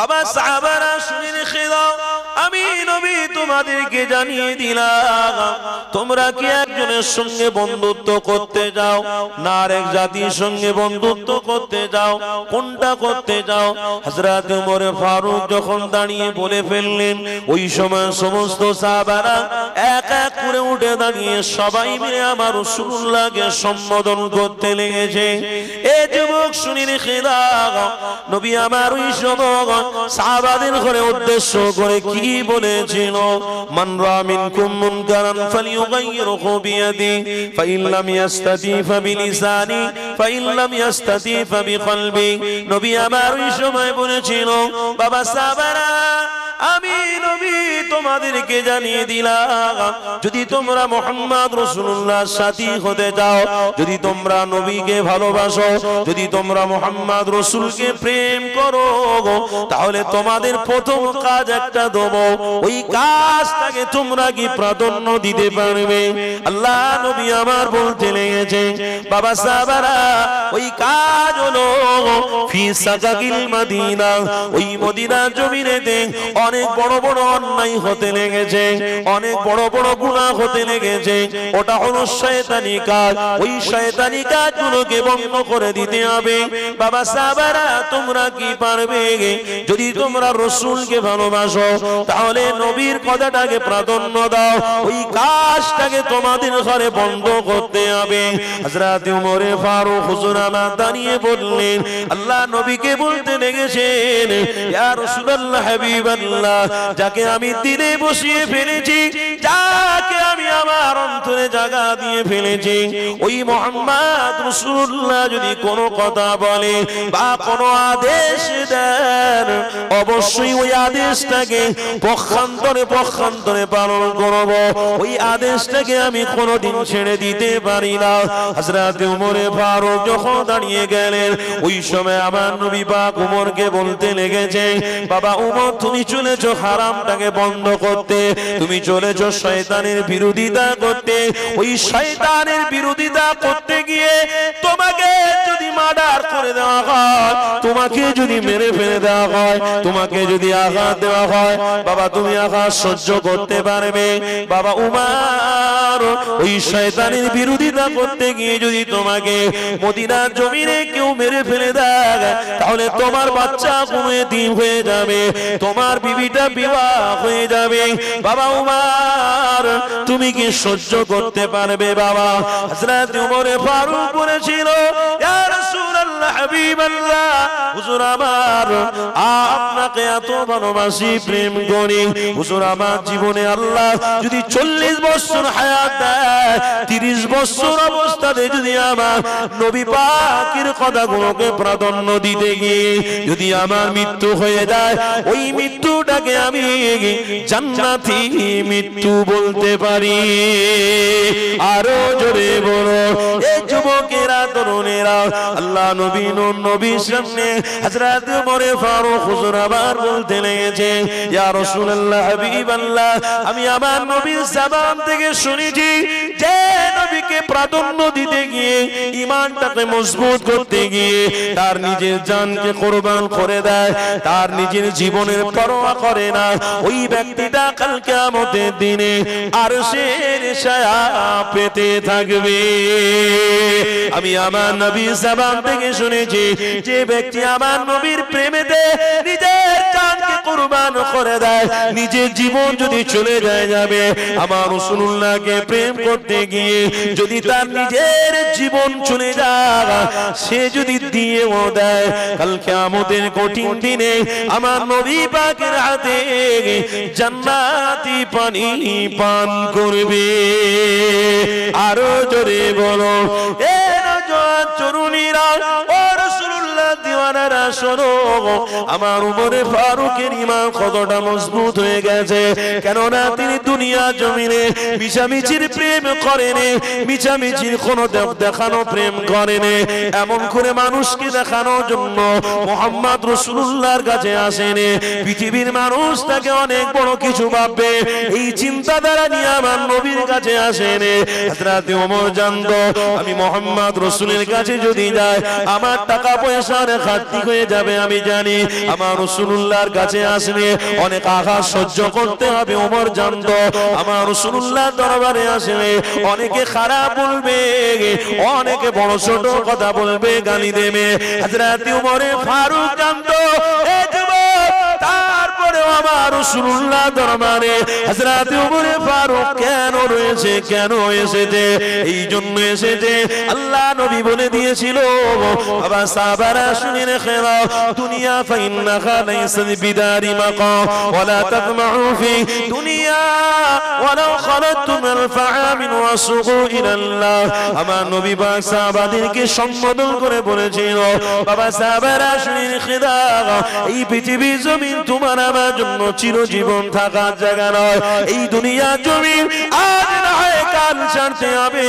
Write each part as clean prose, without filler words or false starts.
বাবা সাহাবারা শুনে রেখে দাও, আমি নবী তোমাদেরকে জানিয়ে দিলাম, তোমরা কি একজনের সঙ্গে বন্ধুত্ব করতে যাও না আরেক জাতির সঙ্গে বন্ধুত্ব করতে যাও? কোনটা করতে যাও? হযরত ওমর ফারুক যখন দাঁড়িয়ে বলে ফেললেন, ওই সময় সমস্ত সাহাবারা এক এক করে উঠে দাঁড়িয়ে সবাই মিলে আমার রাসূলুল্লাহকে সম্বোধন করতে লেগেছে। এ যুবক শুনে রেখে দাও, নবী আমার ওই সময় সাহাবাদের ঘরে উদ্দেশ্য করে কি বলেছিল? মান রা মিনকুম মুনকারান ফালিয়ুগাইয়িরহু বিয়াদি ফাইন লাম ইয়াস্তাতি ফাবিলিসানি ফাইন লাম ইয়াস্তাতি ফাবিকলবি। নবী আমার ওই সময় বলেছিল, বাবা সাহাবারা, আমি নবী তোমাদেরকে জানিয়ে দিলাম, যদি তোমরা মুহাম্মদ রাসূলুল্লাহর সাথী হতে যাও, যদি তোমরা নবীকে ভালোবাসো, যদি তোমরা মুহাম্মদ রাসূলকে প্রেম করো, তাহলে তোমাদের প্রথম কাজ একটা দেব, ওই কাজটাকে তোমরা কি প্রাধান্য দিতে পারবে? আল্লাহ নবী আমার বলতে লেগেছে, বাবা সাহাবারা, ওই কাজ হলো ফি সাকাকিল মদিনা, ওই মদিনার জমিনেতে অনেক বড় বড় অন্যায় হতে লেগেছে, অনেক বড় বড় গুনাহ হতে লেগেছে। ওটা হলো শয়তানি কাজ, ওই শয়তানি কাজগুলোকে বন্ধ করে দিতে হবে। বাবা সাহাবারা, তোমরা কি পারবে? যদি তোমরা রাসূলকে ভালোবাসো, তাহলে নবীর কথাটাকে প্রাধান্য দাও, ওই কাজটাকে তোমাদের ঘরে বন্ধ করতে হবে। হযরত ওমর ফারুক হুজুর আমার দাঁড়িয়ে বললেন, আল্লাহ নবীকে বলতে লেগেছেন, ইয়া রাসূলুল্লাহ হাবিবাল্লাহ, যাকে আমি দিলে বসিয়ে ফেলেছি, যাকে আমি আমার অন্তরে জায়গা দিয়ে ফেলেছি, ওই মুহাম্মদ রাসূলুল্লাহ যদি কোনো কথা বলে বা কোনো আদেশ দেন, অবশ্যই ওই আদেশটাকে পক্ষান্তরে পক্ষান্তরে পালন করব, ওই আদেশটাকে আমি কোনোদিন ছেড়ে দিতে পারি না। হযরত ওমর ফারুক যখন দাঁড়িয়ে গেলেন, ওই সময় আমার নবী পাক ওমরকে বলতে লেগেছে, বাবা ওমর, তুমি চলেছো হারামটাকে বন্ধ করতে, তুমি চলেছো শয়তানের বিরোধিতা করতে, ওই শয়তানের বিরোধিতা করতে গিয়ে তোমাকে যদি মার্ডার করে দেওয়া হয়, তোমাকে যদি মেরে ফেলে দেওয়া হয়, তোমাকে যদি আঘাত দেওয়া হয়, বাবা তুমি আঘাত সহ্য করতে পারবে? বাবা উমর, ওই শয়তানের বিরোধিতা করতে গিয়ে যদি তোমাকে মদিনার জমিনে কেউ মেরে ফেলে দেয়, তাহলে তোমার বাচ্চা এতিম হয়ে যাবে, তোমার বিবিটা বিবাহ হয়ে যাবে। বাবা উমর, তুমি কি সহ্য করতে পারবে? বাবা হযরত ওমর ফারুক বলেছিল, ইয়া রাসূলুল্লাহ হাবিবাল্লাহ, হুজুর আমার আপনাকে এত ভালোবাসি, প্রেম করি, হুজুর আমার জীবনে আল্লাহ যদি 40 বছর হায়াত দেয়, 30 বছর অবস্থাতে যদি আমার নবী পাকের কথাগুলোকে প্রাধান্য দিতে গিয়ে যদি আমার মৃত্যু হয়ে যায়, ওই মৃত্যুটাকে আমি জান্নাতি মৃত্যু বলতে পারি। আরো জোরে বলো, এই যুবকেরা, তরুণেরা, আল্লাহ নবী নবীর সামনে হযরত ওমর ফারুক হুজুর আবার বলতে লেগেছে, ইয়া রাসূলুল্লাহ হাবিবাল্লাহ, আমি আমার নবীর জবান থেকে শুনেছি যে নবীকে প্রাধান্য দিতে গিয়ে, ঈমানটাকে মজবুত করতে গিয়ে তার নিজের জানকে কুরবান করে দেয়, তার নিজের জীবনের পরোয়া করে না, ওই ব্যক্তিটা কাল কিয়ামতের দিনে আরশের ছায়া পেতে থাকবে। আমি আমার নবীর জবান থেকে শুনেছি, যে ব্যক্তি আমার নবীর প্রেমেতে নিজের জানকে কুরবান করে দেয়, নিজের জীবন যদি চলে যায় যাবে, আমার রাসূলুল্লাহকে প্রেম করতে গিয়ে যদি তার নিজের জীবন চলে যায়, সে যদি দিয়েও দেয়, কাল কিয়ামতের কঠিন দিনে আমার নবী পাকের হাতে জান্নাতি পানি পান করবে। আরো জোরে বলো, এ নওজোয়ান তরুণীরা, ও রাসূলুল্লাহ দিওয়ানারা, শোনো, আমার ওমর ফারুকের ঈমান কতটা মজবুত হয়ে গেছে। কেননা তিনি দুনিয়া জমিনে মিছামিছির প্রেম করেনি, মিছামিছির কোনো দেখানো প্রেম করেনি, এমন করে মানুষকে দেখানোর জন্য মুহাম্মদ রাসূলুল্লাহর কাছে আসেনি। পৃথিবীর মানুষ তাকে অনেক বড় কিছু ভাববে, এই চিন্তাধারা নিয়ে আমার নবীর কাছে আসেনি। হযরত ওমর জানতো, আমি মুহাম্মদ রাসূলের কাছে যদি যাই, আমার টাকা পয়সা রেখা ঘাটতি হয়ে যাবে আমি জানি। আমার রাসূলুল্লাহর কাছে আসলে অনেক আঘাত সহ্য করতে হবে ওমর জানতো। আমার রাসূলুল্লাহ দরবারে আসলে অনেকে খারাপ বলবে, অনেকে বড় ছোট কথা বলবে, গালি দেবে। হযরত ওমর ফারুক জানতো তারপরেও আমার রাসূলুল্লাহ দরবারে হযরত ওমর ফারুক কেন রয়েছে, কেন এসেছে? এই জন্য এসেছে আল্লাহ নবী বলে দিয়েছিল, বাবা সাহাবারা শুনে রেখে দাও, দুনিয়া ফাইন্নাহা লাইসা বিদারি মাকাম ওয়ালা তাতমাউ ফি দুনিয়া ওয়ালাউ খালাতুম আল-ফাআমিন ওয়াসুগু ইলাল্লাহ। আমার নবী পাক সাহাবাদেরকে সম্বোধন করে বলেছিল, বাবা সাহাবারা শুনে রেখে দাও, এই পৃথিবী জমিন তোমার আমার জন্য চিরজীবন থাকার জায়গা নয়। এই দুনিয়া জমিন আজ না হয় কাল ছাড়তে হবে।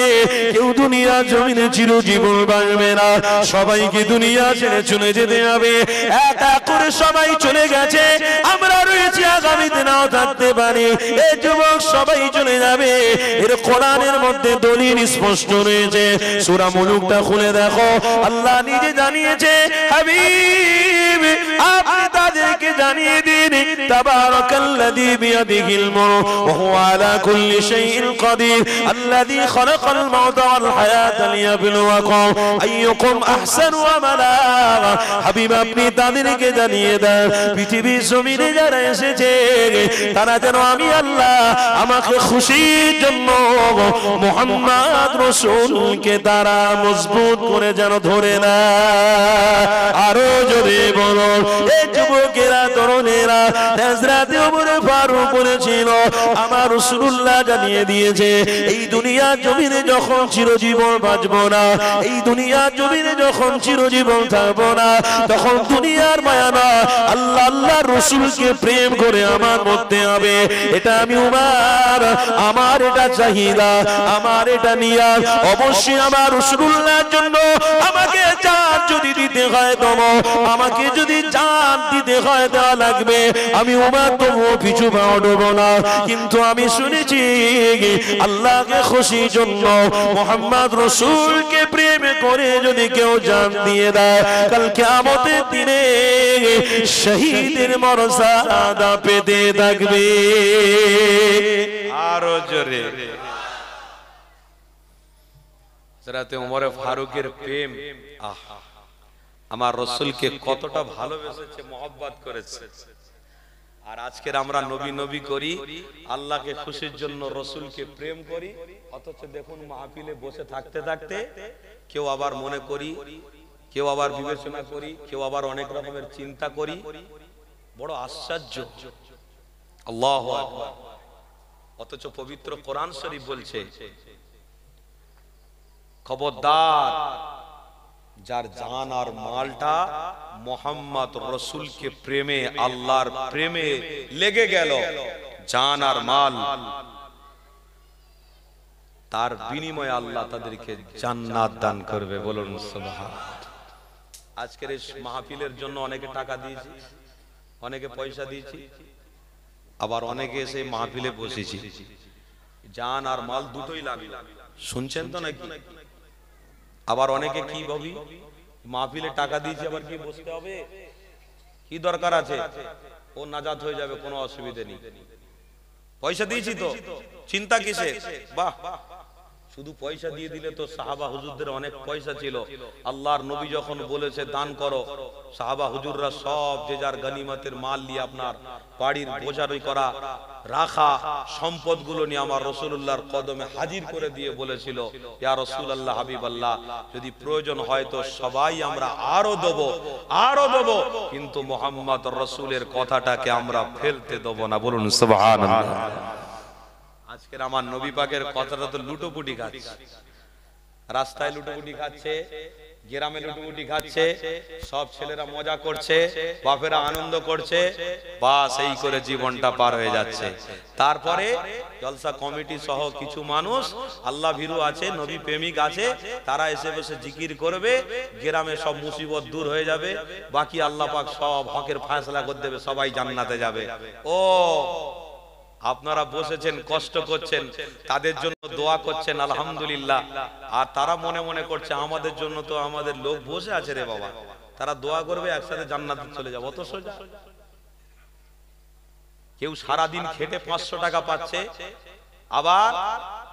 কেউ দুনিয়া জমিনে চিরজীবন বাঁচবে না, সবাইকে দুনিয়া ছেড়ে চলে যেতে হবে। এক এক করে সবাই চলে গেছে, আমরা রয়েছি, আগামীতে নাও থাকতে পারি। এই যুবক সবাই চলে যাবে, এর কোরআনের মধ্যে দলিল স্পষ্ট রয়েছে। সূরা মুলুকটা খুলে দেখো, আল্লাহ নিজে জানিয়েছে, হাবিব আপনি তাদেরকে জানিয়ে দিন, তাবারাকাল্লাযী বিয়াদিহিল মুলক ওয়া হুয়া আলা কুল্লি শাইইন কাদির আল্লাযী খালাকাল মাউতা ওয়াল হায়াতা লিয়াবলুয়াকুম আইয়ুকুম আহসানু আমালা। হাবিব আপনি তাদেরকে জানিয়ে দেন, পৃথিবীর জমিনে যারা এসেছে তারা যেন আমি আল্লাহ আমাকে খুশির জন্য মুহাম্মদ রাসূলকে তারা মজবুত করে যেন ধরে না। আরো যদি বলো, এই যুবকেরা তরুণেরা হযরত ওমর ফারুক বলেছিল, আমার রাসূলুল্লাহ জানিয়ে দিয়েছে, এই দুনিয়া জমিনে যখন চিরজীবন বাঁচবো না, এই দুনিয়া জমিনে যখন চিরজীবন থাকবো না, তখন দুনিয়ার মায়া না, আল্লাহ আল্লাহর রাসূলকে প্রেম করে আমার মধ্যে হবে। এটা আমি উমর, আমার এটা চাহিদা, আমার এটা নিয়াত। অবশ্যই আমার রাসূলুল্লাহর জন্য আমাকে জান যদি দিতে হয় তবু, আমাকে যদি জান দিতে হয় দেওয়া লাগবে। আমি উমর তবু পিছু পাড়ব না। কিন্তু আমি শুনেছি আল্লাহকে খুশির জন্য মুহাম্মদ রাসূলকে প্রেম করে যদি কেউ জান দিয়ে দেয়, কাল কিয়ামতের দিনে শহীদের মর্যাদা পেতে থাকবে। আরো জোরে। হযরত ওমর ফারুকের প্রেম, আহা, আমার রাসূলকে কতটা ভালোবেসেছে, মহব্বত করেছে। আর আজকের আমরা নবী নবী করি, আল্লাহকে খুশির জন্য রাসূলকে প্রেম করি, অথচ দেখুন মাহফিলে বসে থাকতে থাকতে কেউ আবার মনে করি, কেউ আবার বিবেচনা করি, কেউ আবার অনেক রকমের চিন্তা করি। বড় আশ্চর্য, আল্লাহু আকবার। অথচ পবিত্র কোরআন শরীফ বলছে, খবরদার যার জান আর মালটা মুহাম্মদ রাসূলকে প্রেমে, আল্লাহর প্রেমে লেগে গেল, জান আর মাল, তার বিনিময়ে আল্লাহ তাদেরকে জান্নাত দান করবে। বলুন সুবহানাল্লাহ। আজকের এই মাহফিলের জন্য অনেকে টাকা দিয়েছি, অনেকে পয়সা দিয়েছি, আবার অনেকে এসে মাহফিলে বসেছি, জান আর মাল দুটোই লাগবে। শুনছেন তো নাকি? আবার অনেকে কি ভাবি, মাহফিলে টাকা দিয়েছি আবার কি বসতে হবে, কি দরকার আছে, ও নাজাত হয়ে যাবে, কোনো অসুবিধা নেই, পয়সা দিয়েছি তো, চিন্তা কিসে? বাহ, শুধু পয়সা দিয়ে দিলে তো। সাহাবা হুজুরদের অনেক পয়সা ছিল, আল্লাহর নবী যখন বলেছে দান করো, সাহাবা হুজুররা সব যে যার গনিমতের মাল নিয়ে আপনার বাড়ির বোঝারই করা রাখা সম্পদগুলো নিয়ে আমার রাসূলুল্লাহর কদমে হাজির করে দিয়ে বলেছিল, ইয়া রাসূলুল্লাহ, হাবিবাল্লাহ, যদি প্রয়োজন হয় তো সবাই আমরা আরো দেব, আরো দেব, কিন্তু মুহাম্মদ রাসূলের কথাটাকে আমরা ফেলতে দেব না। বলুন সুবহানাল্লাহ। আজকের আমার নবী পাকের কথাটা তো লুটোপুটি খাচ্ছে, রাস্তায় লুটোপুটি খাচ্ছে, গ্রামে লুটোপুটি খাচ্ছে, সব ছেলেরা মজা করছে, বাপেরা আনন্দ করছে, বাস এই করে জীবনটা পার হয়ে যাচ্ছে। তারপরে জলসা কমিটি সহ কিছু মানুষ আল্লাহ ভীরু আছে, নবী প্রেমিক আছে, তারা এসে বসে জিকির করবে, গ্রামে সব মুসিবত দূর হয়ে যাবে, বাকি আল্লাহ পাক সব হকের ফয়সালা করে দেবে, সবাই জান্নাতে যাবে। ও আপনারা বসেছেন, কষ্ট করছেন, তাদের জন্য দোয়া করছেন, আলহামদুলিল্লাহ। আর তারা মনে মনে করছে আমাদের জন্য তো আমাদের লোক বসে আছে রে বাবা, তারা দোয়া করবে একসাথে জান্নাতে চলে যাবো, অত সোজা। কেউ সারা দিন খেটে 500 টাকা পাচ্ছে, আবার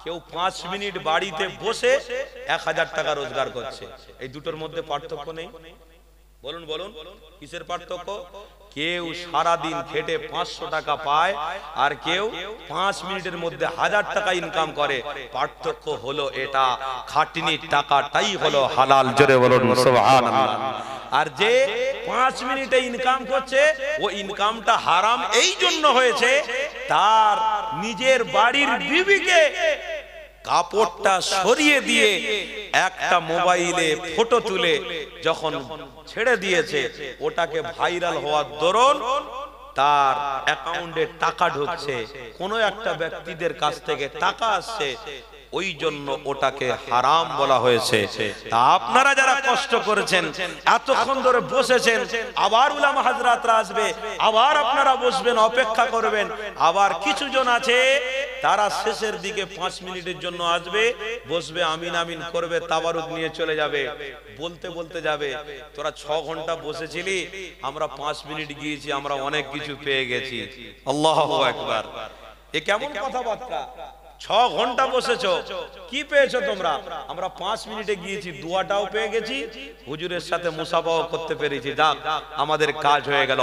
কেউ 5 মিনিট বাড়িতে বসে 1000 টাকা রোজগার করছে। এই দুটোর মধ্যে পার্থক্য নেই? বলুন বলুন, কিসের পার্থক্য? কেউ সারা দিন খেটে 500 টাকা পায়, আর কেউ 5 মিনিটের মধ্যে 1000 টাকা ইনকাম করে। পার্থক্য হলো এটা, খাটনির টাকাটাই হলো হালাল। জোরে বলুন সুবহানাল্লাহ। আর যে 5 মিনিটে ইনকাম করছে, ও ইনকামটা হারাম এই জন্য হয়েছে, তার নিজের বাড়ির বিবিকে কাপড়টা সরিয়ে দিয়ে একটা মোবাইলে ফটো তুলে যখন ছেড়ে দিয়েছে, ওটাকে ভাইরাল হওয়ার দরুন তার অ্যাকাউন্টে টাকা ঢুকছে, কোনো একটা ব্যক্তিদের কাছ থেকে টাকা আসছে, ওই জন্য ওটাকে হারাম বলা হয়েছে। তা আপনারা যারা কষ্ট করেছেন, এতক্ষণ ধরে বসেছেন, আবার উলামা হাজরাতরা আসবে, আবার আপনারা বসবেন, অপেক্ষা করবেন। আবার কিছু জন আছে তারা শেষের দিকে 5 মিনিটের জন্য আসবে, বসবে, আমিন আমিন করবে, তাবারুক নিয়ে চলে যাবে। বলতে বলতে যাবে, তোরা 6 ঘন্টা বসেছিলি, আমরা 5 মিনিট গিয়েছি, আমরা অনেক কিছু পেয়ে গেছি। আল্লাহু আকবার। এ কেমন কথাবার্তা? 6 ঘন্টা বসেছো, কি পেয়েছো তোমরা? আমরা 5 মিনিটে গিয়েছি, দোয়াটাও পেয়ে গেছি, হুজুরের সাথে মুসাফাও করতে পেরেছি, যাক আমাদের কাজ হয়ে গেল।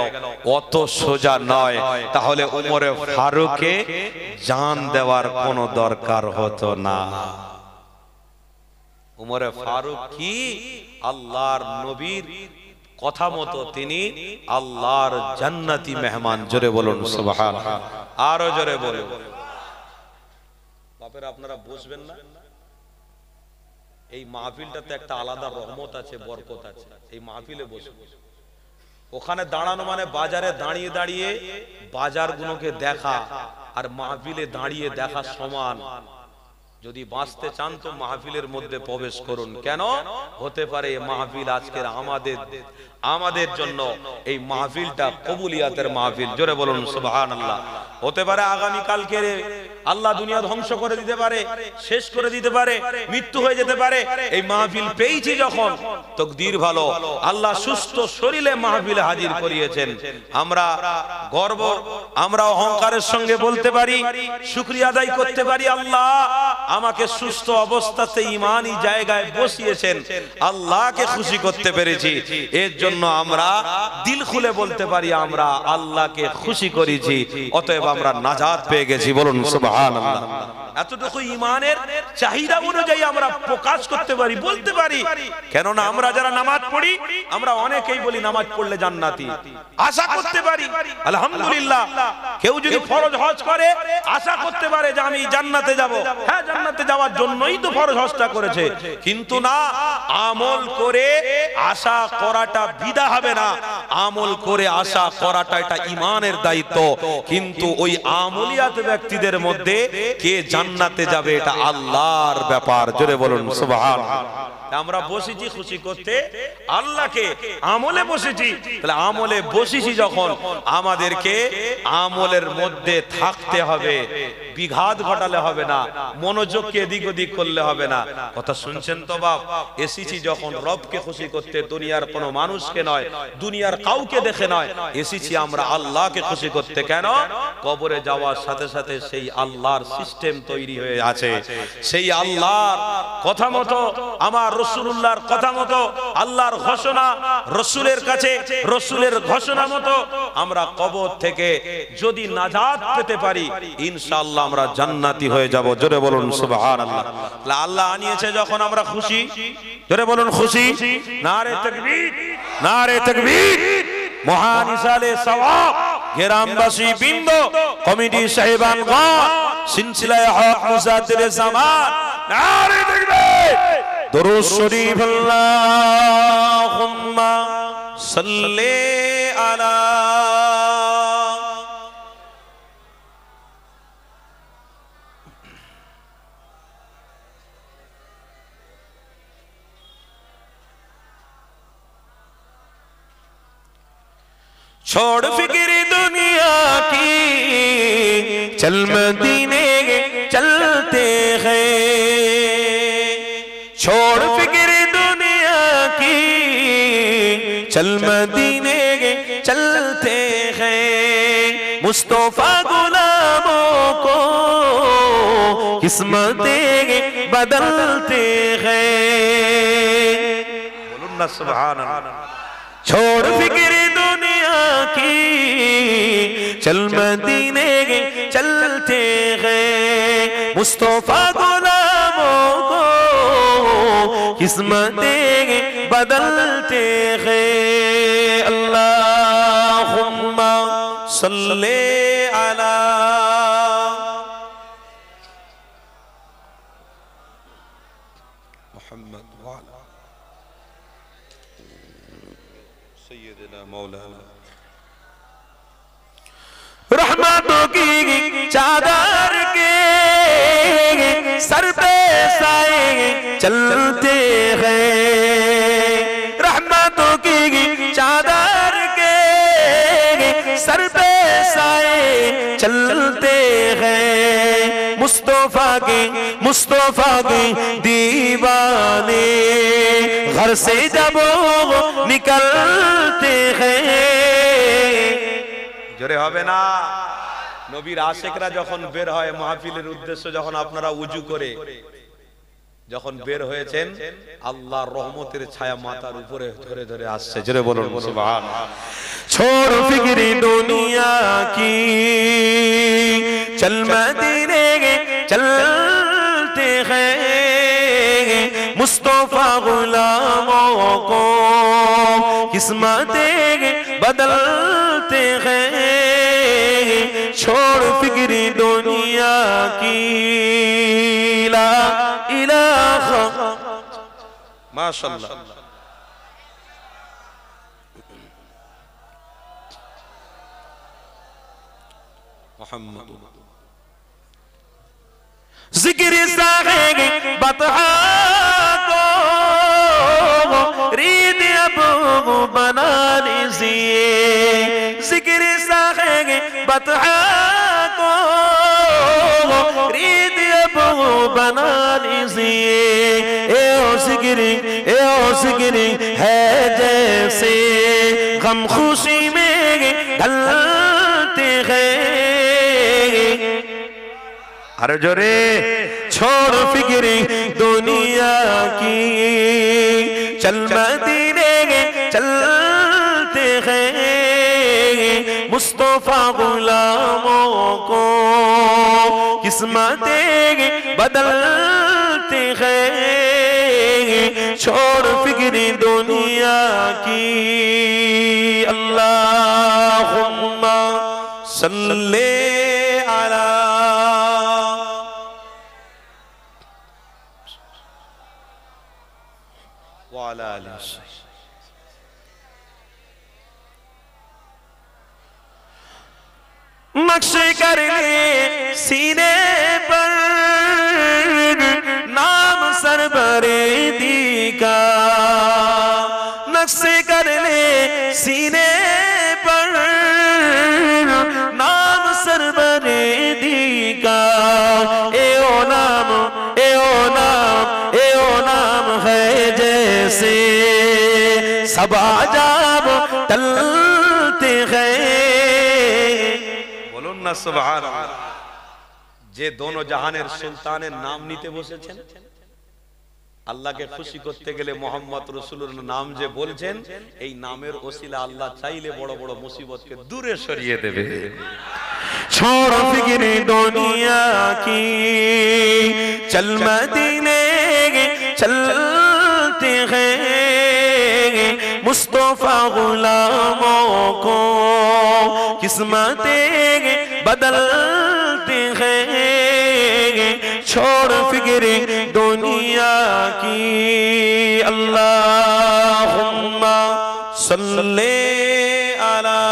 অত সোজা নয়। তাহলে উমরে ফারুককে জান দেওয়ার কোনো দরকার হতো না। উমরে ফারুক কি আল্লাহর নবীর কথা মতো তিনি আল্লাহর জান্নাতি মেহমান। জোরে বলুন সুবহানাল্লাহ। আরো জোরে বলুন। বাপের আপনারা বসবেন না? এই মাহফিলটাতে একটা আলাদা রহমত আছে, বরকত আছে। এই মাহফিলে বসবেন, ওখানে দাঁড়ানো মানে বাজারে দাঁড়িয়ে দাঁড়িয়ে বাজারগুলোকে দেখা, আর মাহফিলে দাঁড়িয়ে দেখা সমান। যদি বাঁচতে চান তো মাহফিলের মধ্যে প্রবেশ করুন। কেন? হতে পারে মাহফিল আজকের আমাদের জন্য এই মাহফিলটা কবুলিয়াতের মাহফিল। জোরে বলুন সুবহানাল্লাহ। হতে পারে আগামী কালকে আল্লাহ দুনিয়া ধ্বংস করে দিতে পারে, শেষ করে দিতে পারে, মৃত্যু হয়ে যেতে পারে। এই মাহফিল পেয়েছি যখন, তকদির ভালো, আল্লাহ সুস্থ শরীরে মাহফিলে হাজির করিয়েছেন। আমরা গর্ব, আমরা অহংকারের সঙ্গে বলতে পারি, শুকরিয়া আদায় করতে পারি, আল্লাহ আমাকে সুস্থ অবস্থাতে ঈমানি জায়গায় বসিয়েছেন, আল্লাহকে খুশি করতে পেরেছি। এর জন্য আমরা দিল খুলে বলতে পারি, আমরা আল্লাহকে খুশি করেছি, অতএব আমরা নাজাত পেয়ে গেছি। বলুন সুবহানাল্লাহ। এতটুকু ঈমানের চাহিদা অনুযায়ী আমরা প্রকাশ করতে পারি, বলতে পারি। কেননা আমরা যারা নামাজ পড়ি, আমরা অনেকেই বলি নামাজ পড়লে জান্নাতি, আশা করতে পারি আলহামদুলিল্লাহ। কেউ যদি ফরজ হজ করে, আশা করতে পারে যে আমি জান্নাতে যাব। হ্যাঁ, জান্নাতে যাওয়ার জন্যই তো ফরজ হজটা করেছে। কিন্তু না, আমল করে আশা করাটা বিদা হবে না, আমল করে আশা করাটা এটা ঈমানের দায়িত্ব। কিন্তু ওই আমলিয়াত ব্যক্তিদের মধ্যে কে জান্নাতে যাবে এটা আল্লাহর ব্যাপার। জোরে বলুন সুবহানাল্লাহ। আমরা বসেছি খুশি করতে আল্লাহকে, আমলে বসেছি। তাহলে আমলে বসেছি যখন, আমাদেরকে আমলের মধ্যে থাকতে হবে, বিঘাত ঘটালে হবে না, মনোযোগকে এদিক ওদিক করলে হবে না। কথা শুনছেন তো বাপ? এসেছি যখন রবকে খুশি করতে, দুনিয়ার কোনো মানুষকে নয়, দুনিয়ার কাউকে দেখে নয়, এসেছি আমরা আল্লাহকে খুশি করতে। কেন? কবরে যাওয়ার সাথে সাথে সেই আল্লাহর সিস্টেম তৈরি হয়ে আছে, সেই আল্লাহর কথা মতো, আমার রাসূলুল্লাহর কথা মতো, আল্লাহর ঘোষণা রাসূলের কাছে, রাসূলের ঘোষণা মতো আমরা কবর থেকে যদি নাজাত পেতে পারি, ইনশাআল্লাহ আমরা জান্নাতি হয়ে যাব। জোরে বলুন সুবহানাল্লাহ। আল্লাহ আনিয়েছে যখন আমরা খুশি। জোরে বলুন খুশি। নারে তাকবীর, নারে তাকবীর। মহান ইসালে সওয়াব গ্রামবাসী বৃন্দ, কমিটি সাহেবানগণ, সিলসিলায়ে হক মুজাদ্দিদে জামান, নারে তাকবীর। দুরূদ শরীফ আল্লাহুম্মা সাল্লি আলা। छोड़ फिक्र दुनिया की, चल मदीने चलते हैं। छोड़ फिक्र दुनिया की, चल मदीने चलते हैं मुस्तफा गुलामों को किस्मतें बदलते हैं। बोलो ना सुभान अल्लाह। छोड़ फिक्र दुनिया की चल मदीने चलते हैं मुस्तफा गुलामों को किस्मतें बदलते हैं। अल्लाहुम्मा सल्ले अला मुहम्मद व अला सय्यदना मौलाना। रहमतों की चादर के सर पे साए चलते हैं रहमतों की चादर के सर पे साए चलते हैं मुस्तफा के दीवाने घर से जब निकलते हैं। জোরে হবে না। নবীর আশিকরা যখন বের হয় মাহফিলের উদ্দেশ্য যখন আপনারা উজু করে যখন বের হয়েছেন আল্লাহর রহমতের ছায়া মাথার উপরে ধরে ধরে আসছে। জোরে বলুন সুবহানাল্লাহ। छोड़ फिक्र दुनिया की चल मदीने चलते हैं मुस्तफा गुलामों को किस्मतें बदलते हैं। छोड़ फिक्र दुनिया की ला इलाहा माशाअल्लाह। जिक्र सागे बतहा को रीत अब बना लीजिए जिक्र सागे बतहा को रीत अब बना लीजिए। ए ओ जिक्र है जैसे गम खुशी में ढलते हैं। अरे जोरे छोड़ फिक्र दुनिया की चल मदीने चलते हैं मुस्तफा गुलामों को किस्मतें बदलते हैं। छोड़ फिक्र दुनिया की अल्लाहुम्मा सल्ले अला नक्शे कर ले सीने पर नाम सरबरेदी का नक्शे कर ले सीने पर नाम सरबरेदी का। ए ओ नाम ए ओ नाम ए ओ नाम है जैसे सब आजाब टलते हैं। ना सुभान अल्लाह। যে দোনো জাহানের সুলতানের নাম নিতে বসেছেন আল্লাহকে খুশি করতে গেলে মোহাম্মদ রাসূলুর নাম যে বলছেন এই নামের ওসিলা আল্লাহ চাইলে বড় বড় মুসিবতকে দূরে সরিয়ে দেবে। छोड़ फिक्र दुनिया की चल मदीने चलते हैं मुस्तफा गुलामों को किस्मतें बदलते हैं। छोड़ फिक्र दुनिया की अल्लाहुम्मा सल्ले अला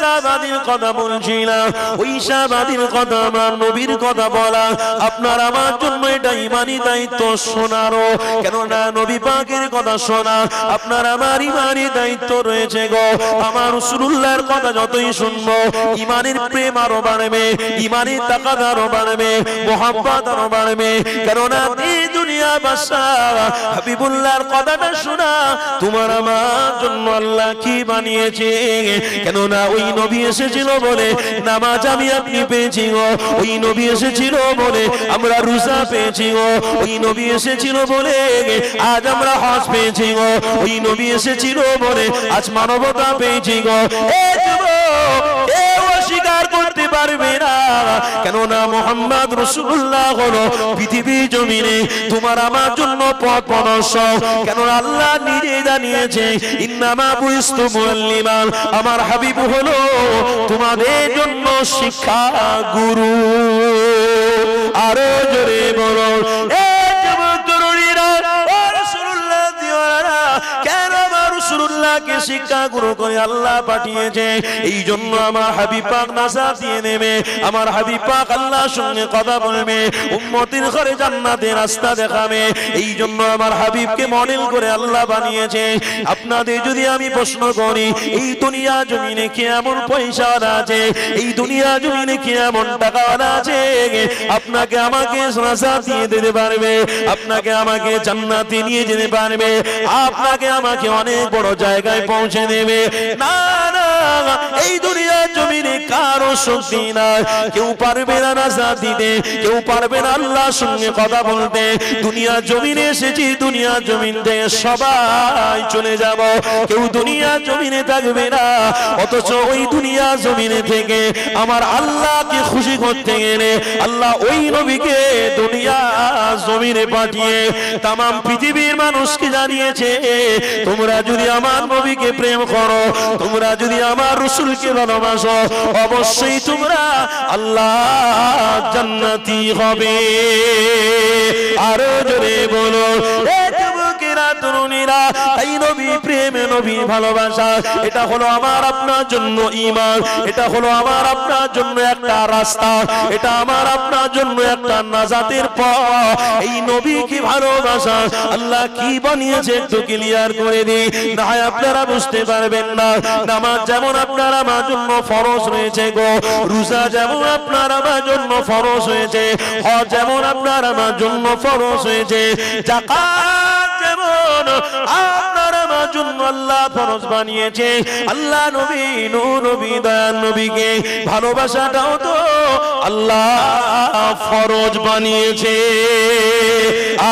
সাহাবাদের কথা বলছিলাম, ওই সাহাবাদের কথা আমার নবীর কথা বলা আপনার আমার জন্য এটা ইমানি দায়িত্ব শোনারও, কেননা নবী পাকের কথা শোনা আপনার আমার ইমানি দায়িত্ব রয়েছে গো। আমার রাসূলুল্লাহর কথা যতই শুনবো ইমানের প্রেম আরো বাড়বে, ইমানের তাকাত আরো বাড়বে, মোহাব্বত আরো বাড়বে, কেননা এই দুনিয়া বাদশাহ হাবিবুল্লাহর কথাটা শোনা তোমার আমার জন্য আল্লাহ কি বানিয়েছে, কেননা ওই নবী এসেছিল বলে নামাজ আমি আপনি পেয়েছি গো, ওই নবী এসেছিল বলে আমরা রোজা পেয়েছি গো, ওই নবী এসেছিল বলে আজ আমরা হজ পেয়েছি গো, ওই নবী এসেছিল বলে আজ মানবতা পেয়েছি গো। এ যুবক এ অস্বীকার করতে পারবে না, কেননা মুহাম্মদ রাসূলুল্লাহ হলো পৃথিবী জমিনে তোমার আমার জন্য পথ প্রদর্শক, কেননা আল্লাহ নিজে জানিয়েছে ইন্নামা বুইস্তু মুআল্লিমান, আমার হাবিব হলো তোমাদের জন্য শিক্ষা গুরু। আরো জোরে বলো এ যুবক তরুণীরা, ও রাসূলুল্লাহ দিওয়ানা, কেন আমার রাসূলুল্লাহকে শিক্ষা গুরু করে আল্লাহ পাঠিয়েছে, এই জন্য আমার হাবিব পাক নাজাত দিয়ে নেবে, আমার হাবিব পাক আল্লাহর সঙ্গে কথা বলবে, উম্মতের ঘরে জান্নাতের রাস্তা দেখাবে, এই জন্য আমার হাবিবকে মডেল করে আল্লাহ বানিয়েছে। আপনাদের যদি আমি প্রশ্ন করি এই দুনিয়া জমিনে কি এমন পয়সা আছে, এই দুনিয়া জমিনে কি এমন টাকা আছে আপনাকে আমাকে নাজাত দিয়ে দিতে পারবে, আপনাকে আমাকে জান্নাতে নিয়ে যেতে পারবে, আপনাকে আমাকে অনেক বড় জায়গায় পৌঁছে দেবে? না না, এই দুনিয়া জমিনে কারো শক্তি নাই, কেউ পারবে না নাজাত দিতে, কেউ পারবে না আল্লাহর সঙ্গে কথা বলতে। দুনিয়া জমিনে এসেছি, দুনিয়া জমিন থেকে সবাই চলে যাব, কেউ দুনিয়া জমিনে থাকবে না। অথচ ওই দুনিয়া জমিনে থেকে আমার আল্লাহকে খুশি করতে গেলে আল্লাহ ওই নবীকে দুনিয়া জমিনে পাঠিয়ে তামাম পৃথিবীর মানুষকে জানিয়েছে তোমরা যদি আমার নবীকে প্রেম করো, তোমরা যদি আমার রাসূলকে ভালোবাসো, অবশ্যই তোমরা আল্লাহ জান্নাতি হবে। আরো জোরে বলো এ যুবকেরা তরুণীরা, এই নবী প্রেম নবী ভালোবাসা এটা হলো আমার আপনার জন্য ঈমান, এটা হলো আমার আপনার জন্য একটা রাস্তা, এটা আমার আপনার জন্য একটা নাজাতের পথ। এই নবীকে ভালোবাসা আল্লাহ কি বানিয়েছে একটু ক্লিয়ার করে দিই, না হয় আপনারা বুঝতে পারবেন না। নামাজ যেমন আপনার আমার জন্য ফরজ হয়েছে গো, রোজা যেমন আপনার আমার জন্য ফরজ হয়েছে, হজ যেমন আপনার আমার জন্য ফরজ হয়েছে, যাকাত যেমন আপনার আমার জন্য আল্লাহ ফরজ বানিয়েছে, আল্লাহ নবী নূর নবী দয়ার নবীকে ভালোবাসাটাও তো আল্লাহ ফরজ বানিয়েছে।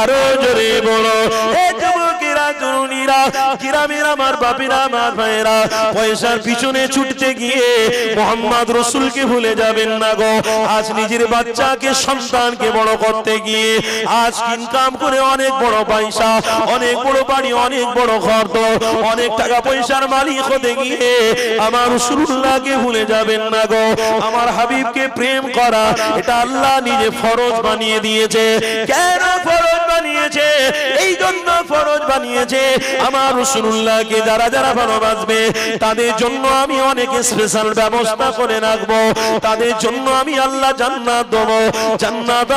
আরো জোরে বলো এ যুবকেরা তরুণীরা, গ্রামের আমার বাপেরা আমার ভাইয়েরা, পয়সার পিছনে ছুটতে গিয়ে মুহাম্মদ রাসূলকে ভুলে যাবেন না গো। আজ নিজের বাচ্চাকে সন্তানকে বড় করতে গিয়ে আজ ইনকাম করে অনেক বড় পয়সা, অনেক বড় বাড়ি, অনেক বড় ঘর, তো অনেক টাকা পয়সার মালিক হতে গিয়ে আমার রাসূলুল্লাহকে ভুলে যাবেন না গো। আমার হাবিবকে প্রেম করা এটা আল্লাহ নিজে ফরজ বানিয়ে দিয়েছে। কেন ফরজ বানিয়েছে? এই জন্য ফরজ বানিয়েছে আমার রাসূলুল্লাহকে যারা যারা ভালোবাসবে তাদের জন্য আমি অনেক স্পেশাল ব্যবস্থা করে রাখবো, তাদের জন্য আমি আল্লাহ জান্নাত দেবো। জান্নাত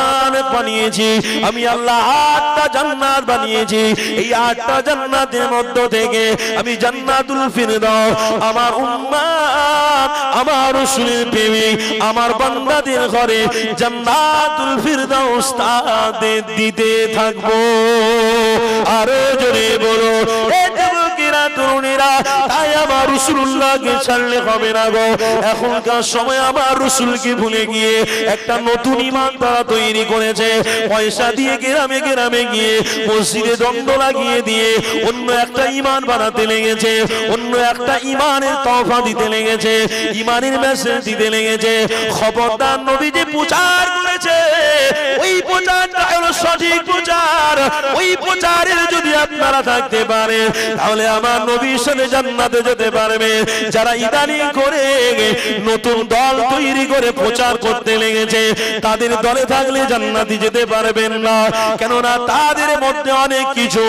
বানিয়েছি আমি আল্লাহ, 8টা জান্নাত বানিয়েছি। এই 8টা জান্নাতের মধ্য থেকে আমি জান্নাতুল ফিরদাউস আমার উম্মাত, আমার রাসূলের প্রেমিক আমার বান্দাদের ঘরে জান্নাতুল ফিরদাউস তাদের দিতে থাকবো। আরো জোরে বলো এ যুবকেরা তরুণীরা, তাই আমার রাসূলুল্লাহকে ছাড়লে হবে না গো। এখনকার সময় আমার রাসূলকে ভুলে গিয়ে একটা নতুন ঈমান তারা তৈরি করেছে। পয়সা দিয়ে গ্রামে গ্রামে গিয়ে মসজিদে দ্বন্দ্ব লাগিয়ে দিয়ে অন্য একটা ঈমান বানাতে লেগেছে, অন্য একটা ঈমানের তওফা দিতে লেগেছে, ঈমানের মেসেজ দিতে লেগেছে। খবরদার, নবী যে প্রচার করেছে ওই প্রচারটা হলো সঠিক প্রচার, ওই প্রচারের যদি যদি আপনারা থাকতে পারেন তাহলে আমার নবীর সাথে জান্নাতে যেতে পারবে। যারা ইদানিং করে নতুন দল তৈরি করে প্রচার করতে লেগেছে তাদের দলে থাকলে জান্নাতে যেতে পারবেন না, কেননা তাদের মধ্যে অনেক কিছু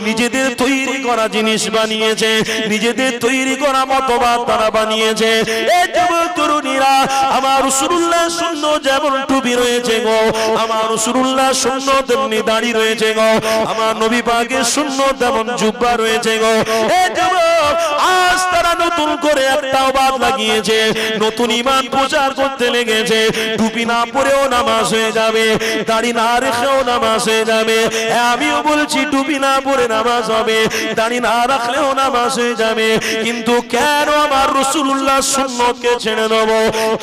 নিজেদের তৈরি করা জিনিস বানিয়েছে, নিজেদের তৈরি করা মতবাদ তারা বানিয়েছে। এই যুবক তরুণীরা, আমার রাসূলুল্লাহ সুন্নাহ যেমন টুপি রয়েছে গো, আমার রাসূলুল্লাহ সুন্নাহ তেমনি দাড়ি রয়েছে গো, আমার নবী পাকের সুন্নাহ তেমন জুব্বা রয়েছে গো। এই যুবক আজ তারা নতুন করে একটা বাদ লাগিয়েছে, নতুন ঈমান প্রচার করতে লেগেছে। টুপি না পরেও নামাজ হয়ে যাবে, দাড়ি না রেখেও নামাজ হয়ে যাবে। আমিও বলছি টুপি না পরে নামাজ হবে, দাড়ি না রাখলেও নামাজ হয়ে যাবে। কিন্তু কেন আমার রাসূলুল্লাহ সুন্নাহকে ছেড়ে দেব?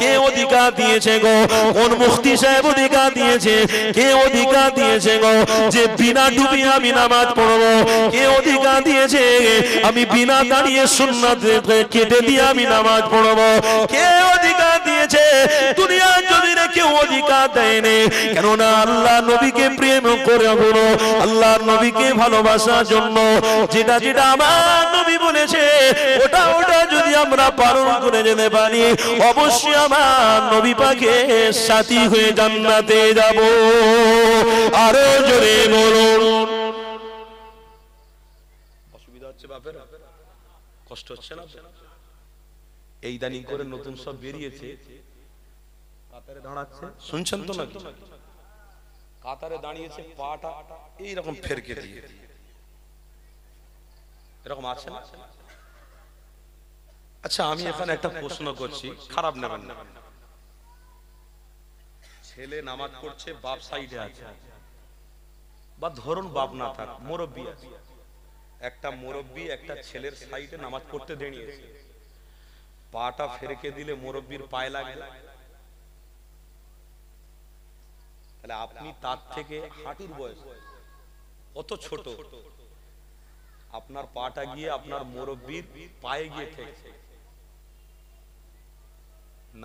কে অধিকার দিয়েছে গো? কোন মুফতি সাহেব অধিকার দিয়েছে? কে অধিকার দিয়েছে গো যে বিনা টুপি আমি নামাজ পড়বো? কে অধিকার দিয়েছে আমি বিনা দাঁড়িয়ে সুন্নাত কেটে দিয়ে আমি নামাজ পড়বো? কে অধিকার দিয়েছে? দুনিয়ার জমিনে কেউ অধিকার দেয়নি, কেননা আল্লাহ নবীকে প্রেম করে বলো, আল্লাহ নবীকে ভালোবাসার জন্য যেটা যেটা আমার নবী বলেছে ওটা ওটা যদি আমরা পালন করে যেতে পারি অবশ্যই আমার নবী পাকের সাথী হয়ে জান্নাতে যাব। আরো জোরে বলুন। অসুবিধা হচ্ছে বাপের? কষ্ট হচ্ছে না? এই দানি করে নতুন সব বেরিয়েছে, কাতারে দাঁড়াচ্ছে, শুনছেন তো নাকি? কাতারে দাঁড়িয়েছে, পাটা এইরকম ফেরকে দিয়ে, এরকম আছে না? আচ্ছা, আমি এখানে একটা প্রশ্ন করছি, খারাপ নেবেন না। ছেলে নামাজ পড়ছে, বাপ সাইডে আছে, বা ধরুন বাপ না থাক, মুরব্বি আছে, একটা মুরব্বি একটা ছেলের সাইডে নামাজ পড়তে দাঁড়িয়েছে, পাটা ফেরকে দিলে মুরব্বির পায়ে লাগবে, তাহলে আপনি তার থেকে হাঁটুর বয়স কত ছোট, আপনার পাটা গিয়ে আপনার মুরব্বির পায়ে গিয়ে ঠেকছে,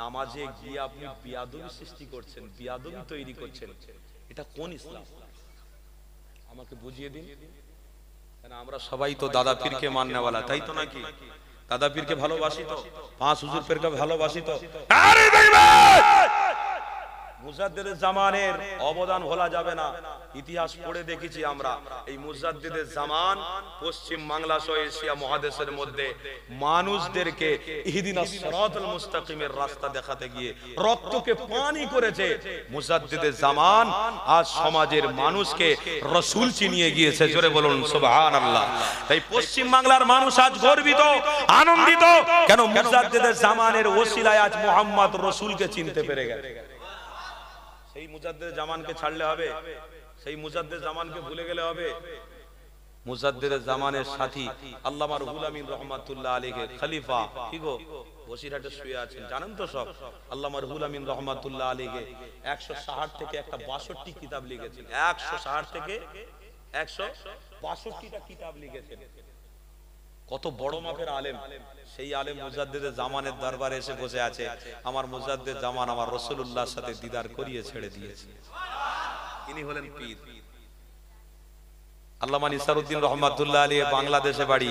নামাজে গিয়ে আপনি বিয়াদবি সৃষ্টি করছেন, বিয়াদবি তৈরি করছেন। এটা কোন ইসলাম? আমাকে বুঝিয়ে দিন। আমরা সবাই তো দাদা পীরকে মাননেওয়ালা, তাই তো নাকি? দাদা পীরকে ভালোবাসি তো, পাঁচ হুজুর পীরকে ভালোবাসি তো। মুজাদ্দিদের জামানের অবদান ভোলা যাবে না। ইতিহাস পড়ে দেখেছি আমরা, এই মুজাদ্দিদের জামান পশ্চিম বাংলা সহ এশিয়া মহাদেশের মধ্যে মানুষদেরকে ইহদিনাস সিরাতাল মুস্তাকিমের রাস্তা দেখাতে গিয়ে রক্তকে পানি করেছে। মুজাদ্দিদের জামান আজ সমাজের মানুষকে রাসূল চিনিয়ে গিয়েছে। জোরে বলুন সুবহানাল্লাহ। তাই পশ্চিম বাংলার মানুষ আজ গর্বিত, আনন্দিত, কেন মুজাদ্দিদের জামানের ওসিলায় আজ মুহাম্মদ রাসূলকে চিনতে পেরে গেছে। সেই মুজাদ্দিদের জামানকে ছাড়লে হবে? সেই মুজাদ্দিদের জামানকে ভুলে গেলে হবে? মুজাদ্দিদের জামানের সাথী আল্লামা রুহুল আমিন রহমাতুল্লাহ আলাইহি খলিফা, কি গো বসিরহাটে শুয়ে আছেন, জানেন তো সব। আল্লামা রুহুল আমিন রহমাতুল্লাহ আলাইহি 160 থেকে একটা 62 কিতাব লিখেছেন, 160 থেকে 162টা কিতাব লিখেছেন। কত বড় মাপের আলেম। সেই আলেম মুজাদ্দিদের জামানের দরবারে এসে বসে আছে, আমার মুজাদ্দিদ জামান আমার রাসূলুল্লাহর সাথে দিদার করিয়ে ছেড়ে দিয়েছে। ইনি হলেন পীর আল্লামা নিসারউদ্দিন রহমাতুল্লাহ আলাইহি, বাংলাদেশে বাড়ি।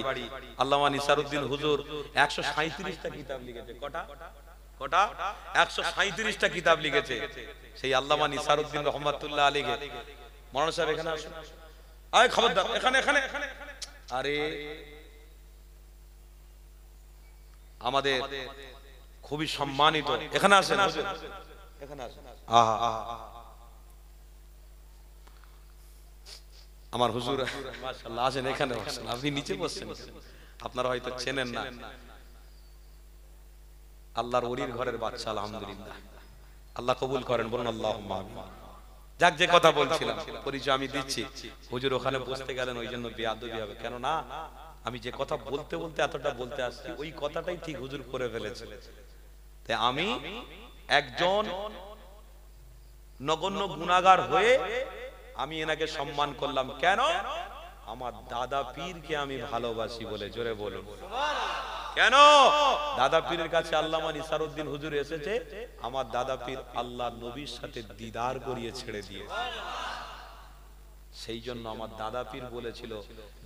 আল্লামা নিসারউদ্দিন হুজুর 137টা কিতাব লিখেছে। কটা? 137টা কিতাব লিখেছে সেই আল্লামা নিসারউদ্দিন রহমাতুল্লাহ আলাইহি। মাওলানা সাহেব এখানে আসুন। আয় খবরদার, এখানে এখানে। আরে আমাদের খুবই সম্মানিত, এখানে আসেন, এখানে আসেন। আমার হুজুর মাশাআল্লাহ আসেন, এখানে বসেন। আপনি নিচে বসছেন, আপনারা হয়তো চেনেন না। আল্লাহর ওলির ঘরের বাচ্চা, আলহামদুলিল্লাহ। আল্লাহ কবুল করেন, বলুন আল্লাহুম্মা আমিন। যাক, যে কথা বলছিলাম, পরিচয় আমি দিচ্ছি। হুজুর ওখানে বসতে গেলেন, ওই জন্য বেয়াদবি হবে। কেন না, আমি যে কথা বলতে বলতে এতটা বলতে আসছি, ওই কথাটাই ঠিক হুজুর করে ফেলেছে। তাই আমি একজন নগণ্য গুনাহগার হয়ে আমি এনাকে সম্মান করলাম। কেন? আমার দাদা পীরকে আমি ভালোবাসি বলে। জোরে বলুন কেন? দাদা পীরের কাছে আল্লামা নিসারউদ্দিন হুজুর এসেছে, আমার দাদা পীর আল্লাহ নবীর সাথে দিদার করিয়ে ছেড়ে দিয়ে। সেই জন্য আমার দাদা পীর বলেছিল,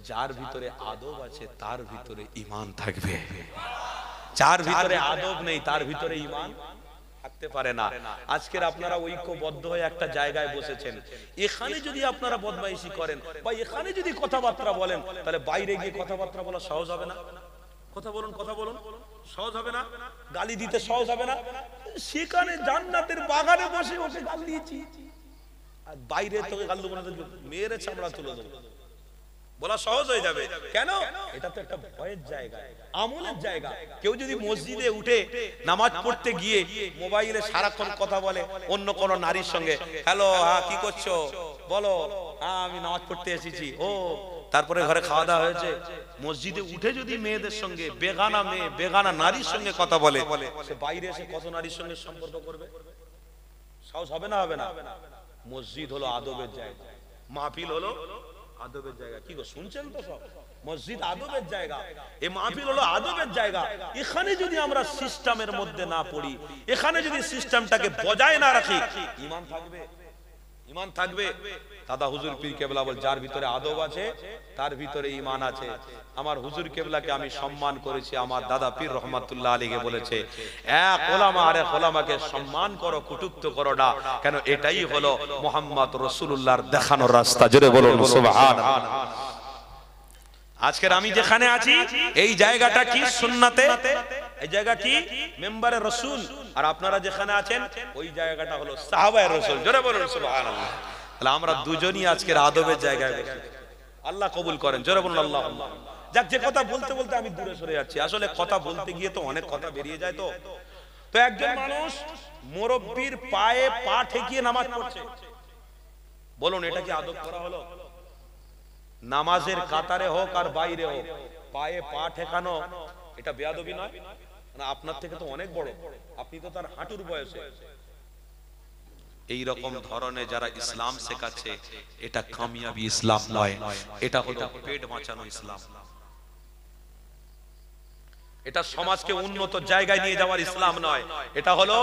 যার ভিতরে আদব আছে তার ভিতরে ঈমান থাকবে, যার ভিতরে আদব নেই তার ভিতরে ঈমান থাকতে পারে না। আজকের আপনারা ঐক্যবদ্ধ হয়ে একটা জায়গায় বসেছেন, এখানে যদি আপনারা বদমাইশি করেন বা এখানে যদি কথাবার্তা বলেন, তাহলে বাইরে গিয়ে কথাবার্তা বলা সহজ হবে না? কথা বলুন, কথা বলুন, সহজ হবে না? গালি দিতে সহজ হবে না? সেখানে জান্নাতের বাগানে বসে ওকে গাল দিয়েছি, আর বাইরে তোকে গাল দেবো না, মেয়েরে চামড়া তুলে দেবো, বলা সহজ হয়ে যাবে। কেন? এটা তো একটা ভয়ের জায়গা, আমলের জায়গা। কেউ যদি মসজিদে উঠে নামাজ পড়তে গিয়ে মোবাইলে সারাক্ষণ কথা বলে অন্য কোন নারীর সঙ্গে, হ্যালো, হ্যাঁ কি করছো, বলো, হ্যাঁ আমি নামাজ পড়তে এসেছি, ও তারপরে ঘরে খাওয়া দাওয়া হয়েছে, মসজিদে উঠে যদি মেয়েদের সঙ্গে, বেগানা মেয়ে বেগানা নারীর সঙ্গে কথা বলে, সে বাইরে এসে কত নারীর সঙ্গে সম্পর্ক করবে? সহজ হবে না? হবে না? মসজিদ হলো আদবের জায়গা, মাহফিল হলো আদবের জায়গা। কি গো, শুনছেন তো সব? মসজিদ আদবের জায়গা, এই মাহফিল হলো আদবের জায়গা। এখানে যদি আমরা সিস্টেমের মধ্যে না পড়ি, এখানে যদি সিস্টেমটাকে বজায় না রাখি, ঈমান থাকবে? ঈমান থাকবে? দাদা হুজুর পীর কেবলা বল, যার ভিতরে আদব আছে তার ভিতরে ঈমান আছে। আমার হুজুর কেবলাকে আমি সম্মান করেছি, আমার দাদা পীর রহমাতুল্লাহ আলাইহি বলেছে, এক ওলামা আরেক ওলামাকে সম্মান করো, কটূক্ত করো না। কেন? এটাই হলো মুহাম্মদ রাসূলুল্লাহর দেখানোর রাস্তা। জোরে বলুন সুবহানাল্লাহ। আজকের আমি যেখানে আছি এই জায়গাটা কি? সুন্নাতে। এই জায়গা কি? মেম্বারে রাসূল। আর আপনারা যেখানে আছেন ওই জায়গাটা হলো সাহাবায়ে রাসূল। জোরে বলুন সুবহানাল্লাহ। তাহলে আমরা দুজনই আজকের আদবের জায়গায় বসে, আল্লাহ কবুল করেন। জোরে বলুন আল্লাহুম্মা। যাক, যে কথা বলতে বলতে আমি দূরে সরে যাচ্ছি, আসলে কথা বলতে গিয়ে তো অনেক কথা বেরিয়ে যায়। তো একজন মানুষ মুরব্বির পায়ে পা ঠেকিয়ে নামাজ পড়ছে, বলুন এটা কি আদব করা হলো? নামাজের কাতারে হোক আর বাইরে হোক, পায়ে পা ঠেকানো এটা বেয়াদবি নয়? না, আপনার থেকে তো অনেক বড়, আপনি তো তার হাঁটুর বয়সে। এই রকম ধরনের যারা ইসলাম শেখাচ্ছে, এটা কামিয়াবি ইসলাম নয়, এটা হলো পেট বাঁচানো ইসলাম। এটা সমাজকে উন্নত জায়গায় নিয়ে যাওয়ার ইসলাম নয়, এটা হলো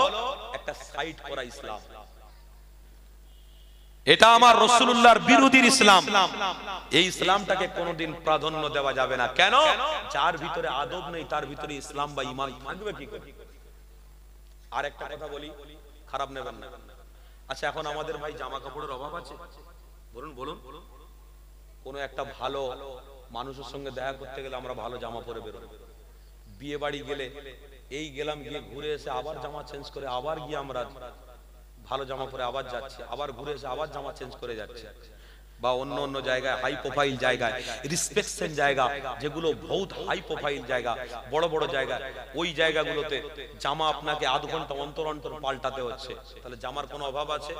একটা সাইড করা ইসলাম। এটা আমার রাসূলুল্লাহর বিরোধীর ইসলাম। এই ইসলামটাকে কোনোদিন প্রাধান্য দেওয়া যাবে না। কেন? যার ভিতরে আদব নেই তার ভিতরে ইসলাম বা ঈমান থাকবে কি করে? আর একটা কথা বলি, খারাপ নেবেন না। আচ্ছা, এখন আমাদের ভাই জামা কাপড়ের অভাব আছে? বলুন বলুন। কোন একটা ভালো মানুষের সঙ্গে দেখা করতে গেলে আমরা ভালো জামা পরে বেরোবো। বিয়ে বাড়ি গেলে এই গেলাম, গিয়ে ঘুরে এসে আবার জামা চেঞ্জ করে আবার গিয়ে আমরা ভালো জামা পরে আবার যাচ্ছি, আবার ঘুরে এসে আবার জামা চেঞ্জ করে যাচ্ছি। বা অন্য অন্য জায়গায় হাই প্রোফাইল জায়গায়, রিসপেকশন জায়গা, যেগুলো বহুত হাই প্রোফাইল জায়গা, বড় বড় জায়গা, ওই জায়গাগুলোতে জামা আপনাকে আধ ঘন্টা অন্তর অন্তর পাল্টাতে হচ্ছে। তাহলে জামার কোনো অভাব আছে?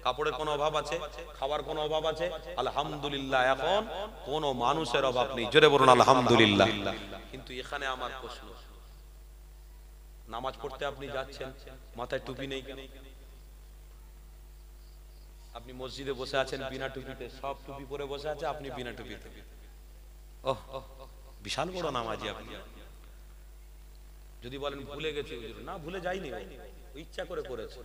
কাপড়ের কোনো অভাব আছে? খাবার কোনো অভাব আছে? আলহামদুলিল্লাহ, এখন কোনো মানুষের অভাব নেই। জোরে বলুন আলহামদুলিল্লাহ। কিন্তু এখানে আমার প্রশ্ন, নামাজ পড়তে আপনি যাচ্ছেন, মাথায় টুপি নেই কেন? আপনি মসজিদে বসে আছেন বিনা টুপিতে, সব টুপি পরে বসে আছে, আপনি বিনা টুপিতে। ওহ, বিশাল বড় নামাজি আপনি। যদি বলেন ভুলে গেছি, না ভুলে যাইনি, ইচ্ছা করে করেছে।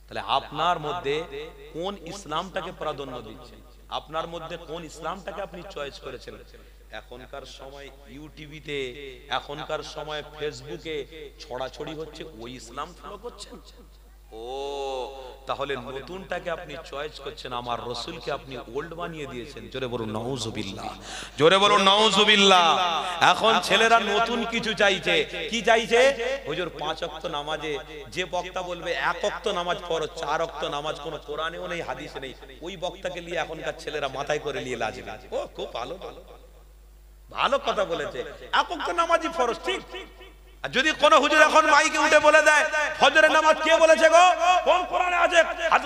তাহলে আপনার মধ্যে কোন ইসলামটাকে প্রাধান্য দিচ্ছেন? আপনার মধ্যে কোন ইসলামটাকে আপনি চয়েস করেছেন? এখনকার সময় ইউটিউবিতে, এখনকার সময় ফেসবুকে ছড়াছড়ি হচ্ছে, ওই ইসলাম ফলো করছেন। ও, তাহলে নতুনটাকে আপনি চয়েস করছেন, আমার রাসূলকে আপনি ওল্ড বানিয়ে দিয়েছেন। জোরে বলুন নাউজুবিল্লাহ, জোরে বলুন নাউজুবিল্লাহ। এখন ছেলেরা নতুন কিছু চাইছে। কি চাইছে? হুজুর 5 ওয়াক্ত নামাজে যে বক্তা বলবে 1 ওয়াক্ত নামাজ পড়ো, 4 ওয়াক্ত নামাজ কোনো কোরআনেও নেই, হাদিসে নেই, ওই বক্তাকে নিয়ে এখনকার ছেলেরা মাথায় করে নিয়ে লাজবে। ও খুব ভালো ভালো ভালো কথা বলেছে, 1 ওয়াক্ত নামাজই ফরজ, ঠিক। যদি কোন হুজুর এখন মাইকে উঠে বলে দেয় ফজরের নামাজ কে বলেছে গো, কোন কোরআনে আছে?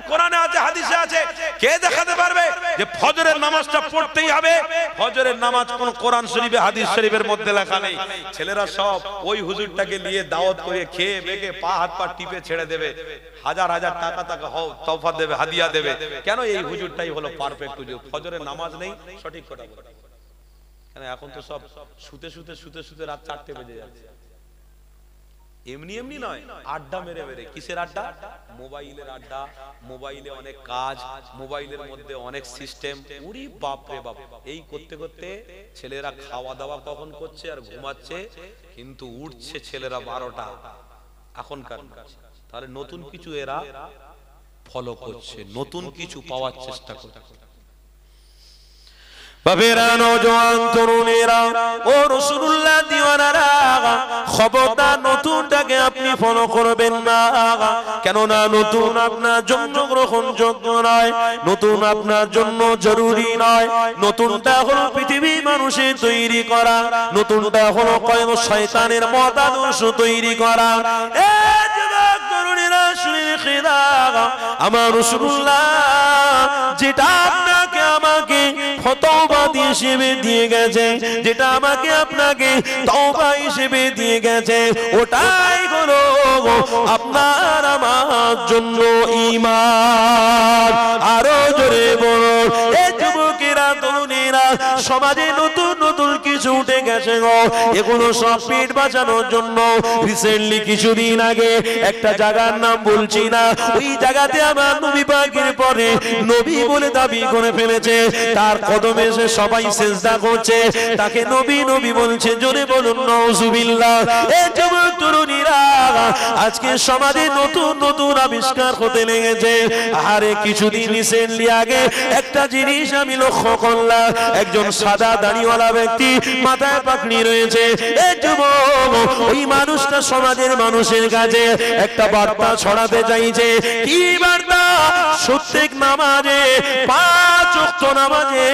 কোরআনে আছে, হাদিসে আছে, কে দেখাতে পারবে যে ফজরের নামাজটা পড়তেই হবে? ফজরের নামাজ কোন কোরআন শরীফে হাদিস শরীফের মধ্যে লেখা নেই। ছেলেরা সব ওই হুজুরটাকে নিয়ে দাওয়াত করে খেয়ে বেগে পা হাত পা টিপে ছেড়ে দেবে, হাজার হাজার টাকা টাকা তওফা দেবে, হাদিয়া দেবে। কেন? এই হুজুরটাই হলো পারফেক্ট হুজুর। ফজরের নামাজ নেই, সঠিক কথা বলে। কেন? এখন তো সব শুতে শুতে শুতে শুতে রাত 4টে বেজে যাচ্ছে। এমনি এমনি নয়, আড্ডা মেরে মেরে। কিসের আড্ডা? মোবাইলের আড্ডা। মোবাইলে অনেক কাজ, মোবাইলের মধ্যে অনেক সিস্টেম। উরি বাপ রে বাপ! এই করতে করতে ছেলেরা খাওয়া দাওয়া কখন করছে আর ঘুমাচ্ছে, কিন্তু উঠছে ছেলেরা 12টা এখনকার। তাহলে নতুন কিছু এরা ফলো করছে, নতুন কিছু পাওয়ার চেষ্টা করছে। বাবেরা, নওজোয়ান তরুণেরা, ও রাসূলুল্লাহ দিওয়ানারা, খবরদার নতুনটাকে আপনি ফলো করবেন না। কেননা নতুন আপনার জন্য গ্রহণযোগ্য নয়, নতুন আপনার জন্য জরুরি নয়। নতুনটা হলো পৃথিবী মানুষের তৈরি করা, নতুনটা হলো কয়েক শয়তানের মতাদর্শ তৈরি করা। এ যুবক তরুণেরা, শুনে রেখে দাও, আমার রাসূলুল্লাহ যেটা আপনাকে আমাকে তওবা হিসেবে দিয়ে গেছে, যেটা আমাকে আপনাকে তওবা হিসেবে দিয়ে গেছে, ওটাই হলো আপনার আমার জন্য ঈমান। আরো জোরে বলুন। এই যুবকেরা তরুণেরা, সমাজে নতুন নতুন কিছু উঠে গেছে গো, এগুলো সব পেট বাঁচানোর জন্য। রিসেন্টলি কিছুদিন আগে একটা জায়গার নাম বলছি না, ওই জায়গাতে আমার নবী পাকের পরে নবী বলে দাবি করে ফেলেছে, তার কদমে এসে সবাই সিজদা করছে, তাকে নবী নবী বলছে। জোরে বলুন নাউজুবিল্লাহ। এই যুবক তরুণীরা, আজকে সমাজে নতুন নতুন আবিষ্কার হতে লেগেছে। আরে কিছুদিন রিসেন্টলি আগে একটা জিনিস আমি লক্ষ্য করলাম, একজন সাদা দাড়িওয়ালা ব্যক্তি, মাথায় পাগড়ি রয়েছে। এই যুবক, ওই মানুষটা সমাজের মানুষের কাছে একটা বার্তা ছড়াতে চাইছে। কি বার্তা? প্রত্যেক নামাজে, 5 ওয়াক্ত নামাজে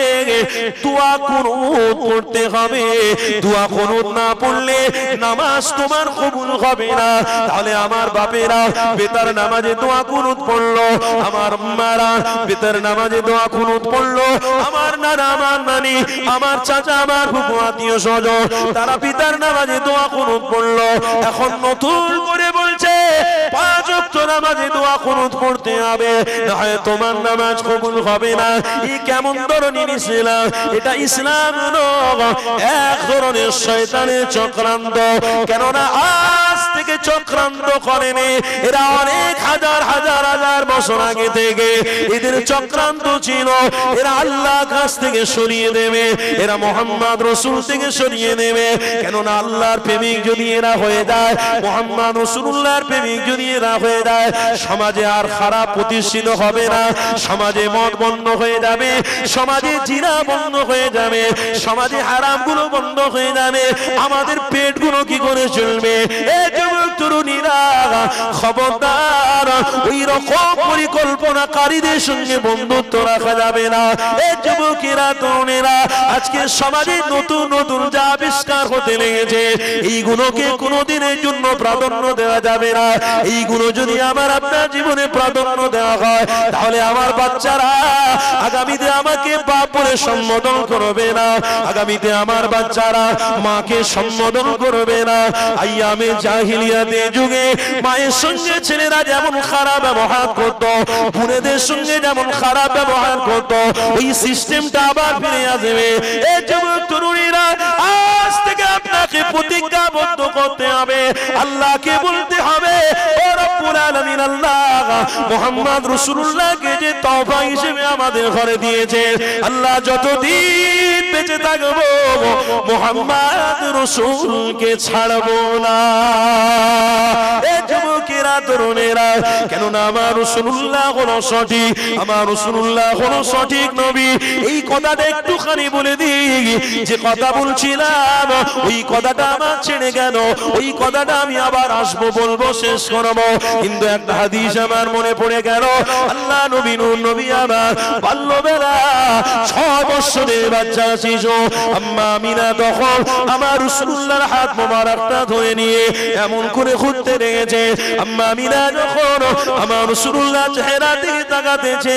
দোয়া কুনুত পড়তে হবে। দোয়া কুনুত না পড়লে নামাজ তোমার কবুল হবে না। তাহলে আমার বাপেরা বেতার নামাজে দোয়া কুনুত পড়লো, আমার আম্মারা বেতার নামাজে দোয়া কুনুত পড়লো, আমার নানা, আমার নানি, আমার চাচা, আমার ফুফু, আত্মীয় স্বজন, তারা পিতার নামাজে দোয়া কুনুত পড়লো। এখন নতুন করে বলছে 5 ওয়াক্ত নামাজে দোয়া কুনুত পড়তে হবে, না হয় তোমার নামাজ কবুল হবে না। এই কেমন ধরনের ইসলাম? এটা ইসলাম নয়, এক ধরনের শয়তানের চক্রান্ত। কেননা আজ থেকে চক্রান্ত করেনি, এরা অনেক হাজার হাজার হাজার বছর আগে থেকে এদের চক্রান্ত ছিল। এরা আল্লাহর কাছ থেকে সরিয়ে দেবে, এরা মুহাম্মদ রাসূল থেকে সরিয়ে দেবে। কেননা আল্লাহর প্রেমিক যদি এরা হয়ে যায়, মুহাম্মদ রাসূলুল্লাহর প্রেমিক যদি এরা হয়ে যায়, সমাজে আর খারাপ প্রতিষ্ঠিত হবে না, সমাজে মদ বন্ধ হয়ে যাবে, সমাজে জিনা বন্ধ হয়ে যাবে, সমাজে হারামগুলো বন্ধ হয়ে যাবে, আমাদের পেটগুলো কি করে চলবে? এই যুবক তরুণীরা, খবরদার ওই রকম পরিকল্পনাকারীদের সঙ্গে বন্ধুত্ব রাখা যাবে না। এই যুবকেরা তরুণেরা, আজকে সমাজে নতুন নতুন যা আবিষ্কার হতে লেগেছে, এইগুলোকে কোনোদিনের জন্য প্রাধান্য দেওয়া যাবে না। এইগুলো যদি আমার আপনার জীবনে প্রাধান্য দেওয়া হয়, তাহলে আমার বাচ্চারা আগামীতে আমাকে বাপ বলে সম্বোধন করবে না, আগামীতে আমার বাচ্চারা মাকে সম্বোধন করবে না। আইয়ামে জাহিলিয়াতে যুগে মায়ের সঙ্গে ছেলেরা যেমন খারাপ ব্যবহার করত, বোনেদের সঙ্গে যেমন খারাপ ব্যবহার করত, ওই সিস্টেমটা আবার ফিরে আসবে। এই যুবক তরুণীরা, আজ থেকে আপনাকে প্রতিজ্ঞাবদ্ধ করতে হবে, আল্লাহকে বলতে হবে, ও রব্বুল আলামিন আল্লাহ মুহাম্মদ রাসূলুল্লাহকে যে তওবা হিসেবে আমাদের ঘরে দিয়েছে, আল্লাহ যতদিন বেঁচে থাকবো মুহাম্মদ রাসূলকে ছাড়বো না। এই যুবকেরা তরুণেরা, কেননা আমার রাসূলুল্লাহ হলো সঠিক, আমার রাসূলুল্লাহ হলো সঠিক নবী। এই কথাটা একটুখানি বলে দিই, যে কথা বলছিলাম ওই কথাটা আমার ছেড়ে গেল, ওই কথাটা আমি আবার আসবো, বলবো, শেষ করবো, কিন্তু একটা হাদিস আমার মনে পড়ে গেল। আল্লাহ নবী নূর নবী আমার বাল্যবেলা 6 বছরের বাচ্চা শিশু আম্মা আমিনা তখন আমার রাসূলুল্লাহর হাত মোবারকটা ধরে নিয়ে এমন করে ঘুরতে লেগেছে। আম্মা আমিনা যখন আমার রাসূলুল্লাহ চেহারা দিকে তাকাতেছে,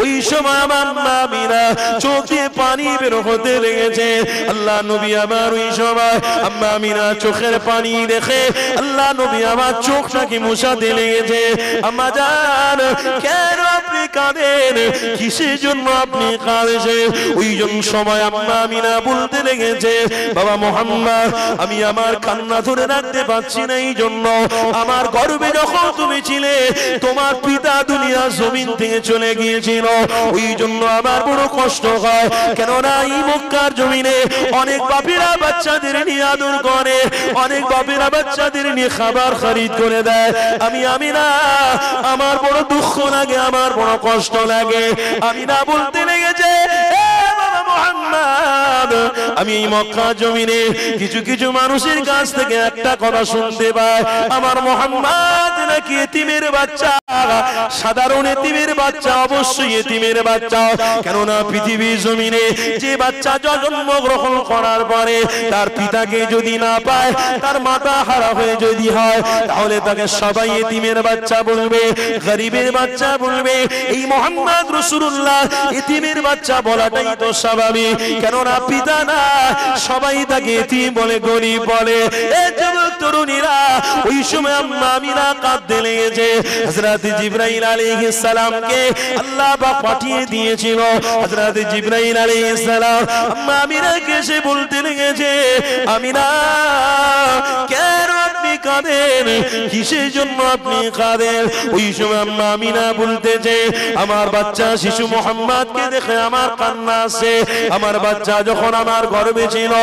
ওই সময় আমার আম্মা আমিনা চোখ দিয়ে পানি বের হতে লেগেছে। আল্লাহ নবী আমার ওই সময় আম্মা আমিনা চোখের পানি দেখে আল্লাহ নবী আমার চোখটাকে মুছাতে লেগেছে। আম্মা জান, কেন আপনি কাঁদেন কিসের জন্য আপনি কাঁদছেন ওই জন্য সময় আম্মা আমিনা বলতে লেগেছে বাবা মুহাম্মদ আমি আমার কান্না ধরে রাখতে পারছি না এই জন্য আমার গর্ভে যখন তুমি ছিলে তোমার পিতা দুনিয়া জমিন থেকে চলে গিয়েছিল ওই জন্য আমার বড় কষ্ট হয় কেননা এই মক্কার জমিনে অনেক বাপেরা বাচ্চাদের নিয়ে আদর করে অনেক বাপেরা বাচ্চাদের নিয়ে খাবার খরিদ করে দেয় আমি আমিনা আমার বড় দুঃখ লাগে আমার বড় কষ্ট লাগে আমিনা বলতে লেগেছে আমি এই মক্কা জমিনে কিছু কিছু মানুষের কাছ থেকে একটা কথা শুনতে পাই আমার মুহাম্মদ নাকি এতিমের বাচ্চা সাধারণ এতিমের বাচ্চা অবশ্যই এতিমের বাচ্চা কেননা পৃথিবীর জমিনে যে বাচ্চা জন্মগ্রহণ করার পরে তার পিতাকে যদি না পায় তার মাথা হারা হয়ে যদি হয় তাহলে তাকে সবাই এতিমের বাচ্চা বলবে গরিবের বাচ্চা বলবে এই মুহাম্মদ রাসূলুল্লাহ এতিমের বাচ্চা বলাটাই তো স্বাভাবিক কেননা পিতা না সবাই তাকে এতিম বলে গরিব বলে এই যুবক তরুণীরা ওই সময় আম্মা আমিনা কাঁদতে লেগেছে হযরত জিবরাইল আলাইহিস সালামকে আল্লাহ পাক পাঠিয়ে দিয়েছিল হযরত জিবরাইল আলাইহিস সালাম আম্মা আমিনাকে এসে বলতে লেগেছে আমিনা কেন আপনি কাঁদেন কিসের জন্য আপনি কাঁদেন ওই সময় আম্মা আমিনা বলতেছে আমার বাচ্চা শিশু মুহাম্মদকে দেখে আমার কান্না আসে আমার বাচ্চা যখন আমার গর্ভে ছিল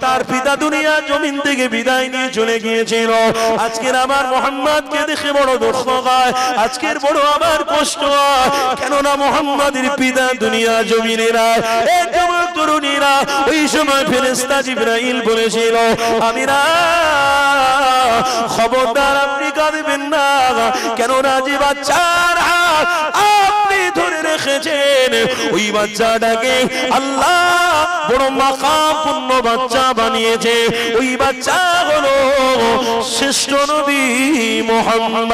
তার পিতা দুনিয়া জমিন থেকে বিদায় নিয়ে চলে গিয়েছিল আজকের আমার মুহাম্মদকে দেখে বড় দুঃখ হয় আজকের বড় আমার কষ্ট হয় কেননা মুহাম্মদের পিতা দুনিয়া জমিনে নাই এই যুবক তরুণীরা ওই সময় ফেরেশতা জিবরাইল বলেছিল আমিনা খবরদার আপনি কাঁদবেন না কেননা যে বাচ্চার হাত আপনি ধরে রেখেছেন ওই বাচ্চাটাকে আল্লাহ বড় মাকামপূর্ণ বাচ্চা বানিয়েছে ওই বাচ্চা হলো শ্রেষ্ঠ নবী মুহাম্মদ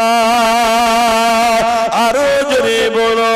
আরো জোরে বলো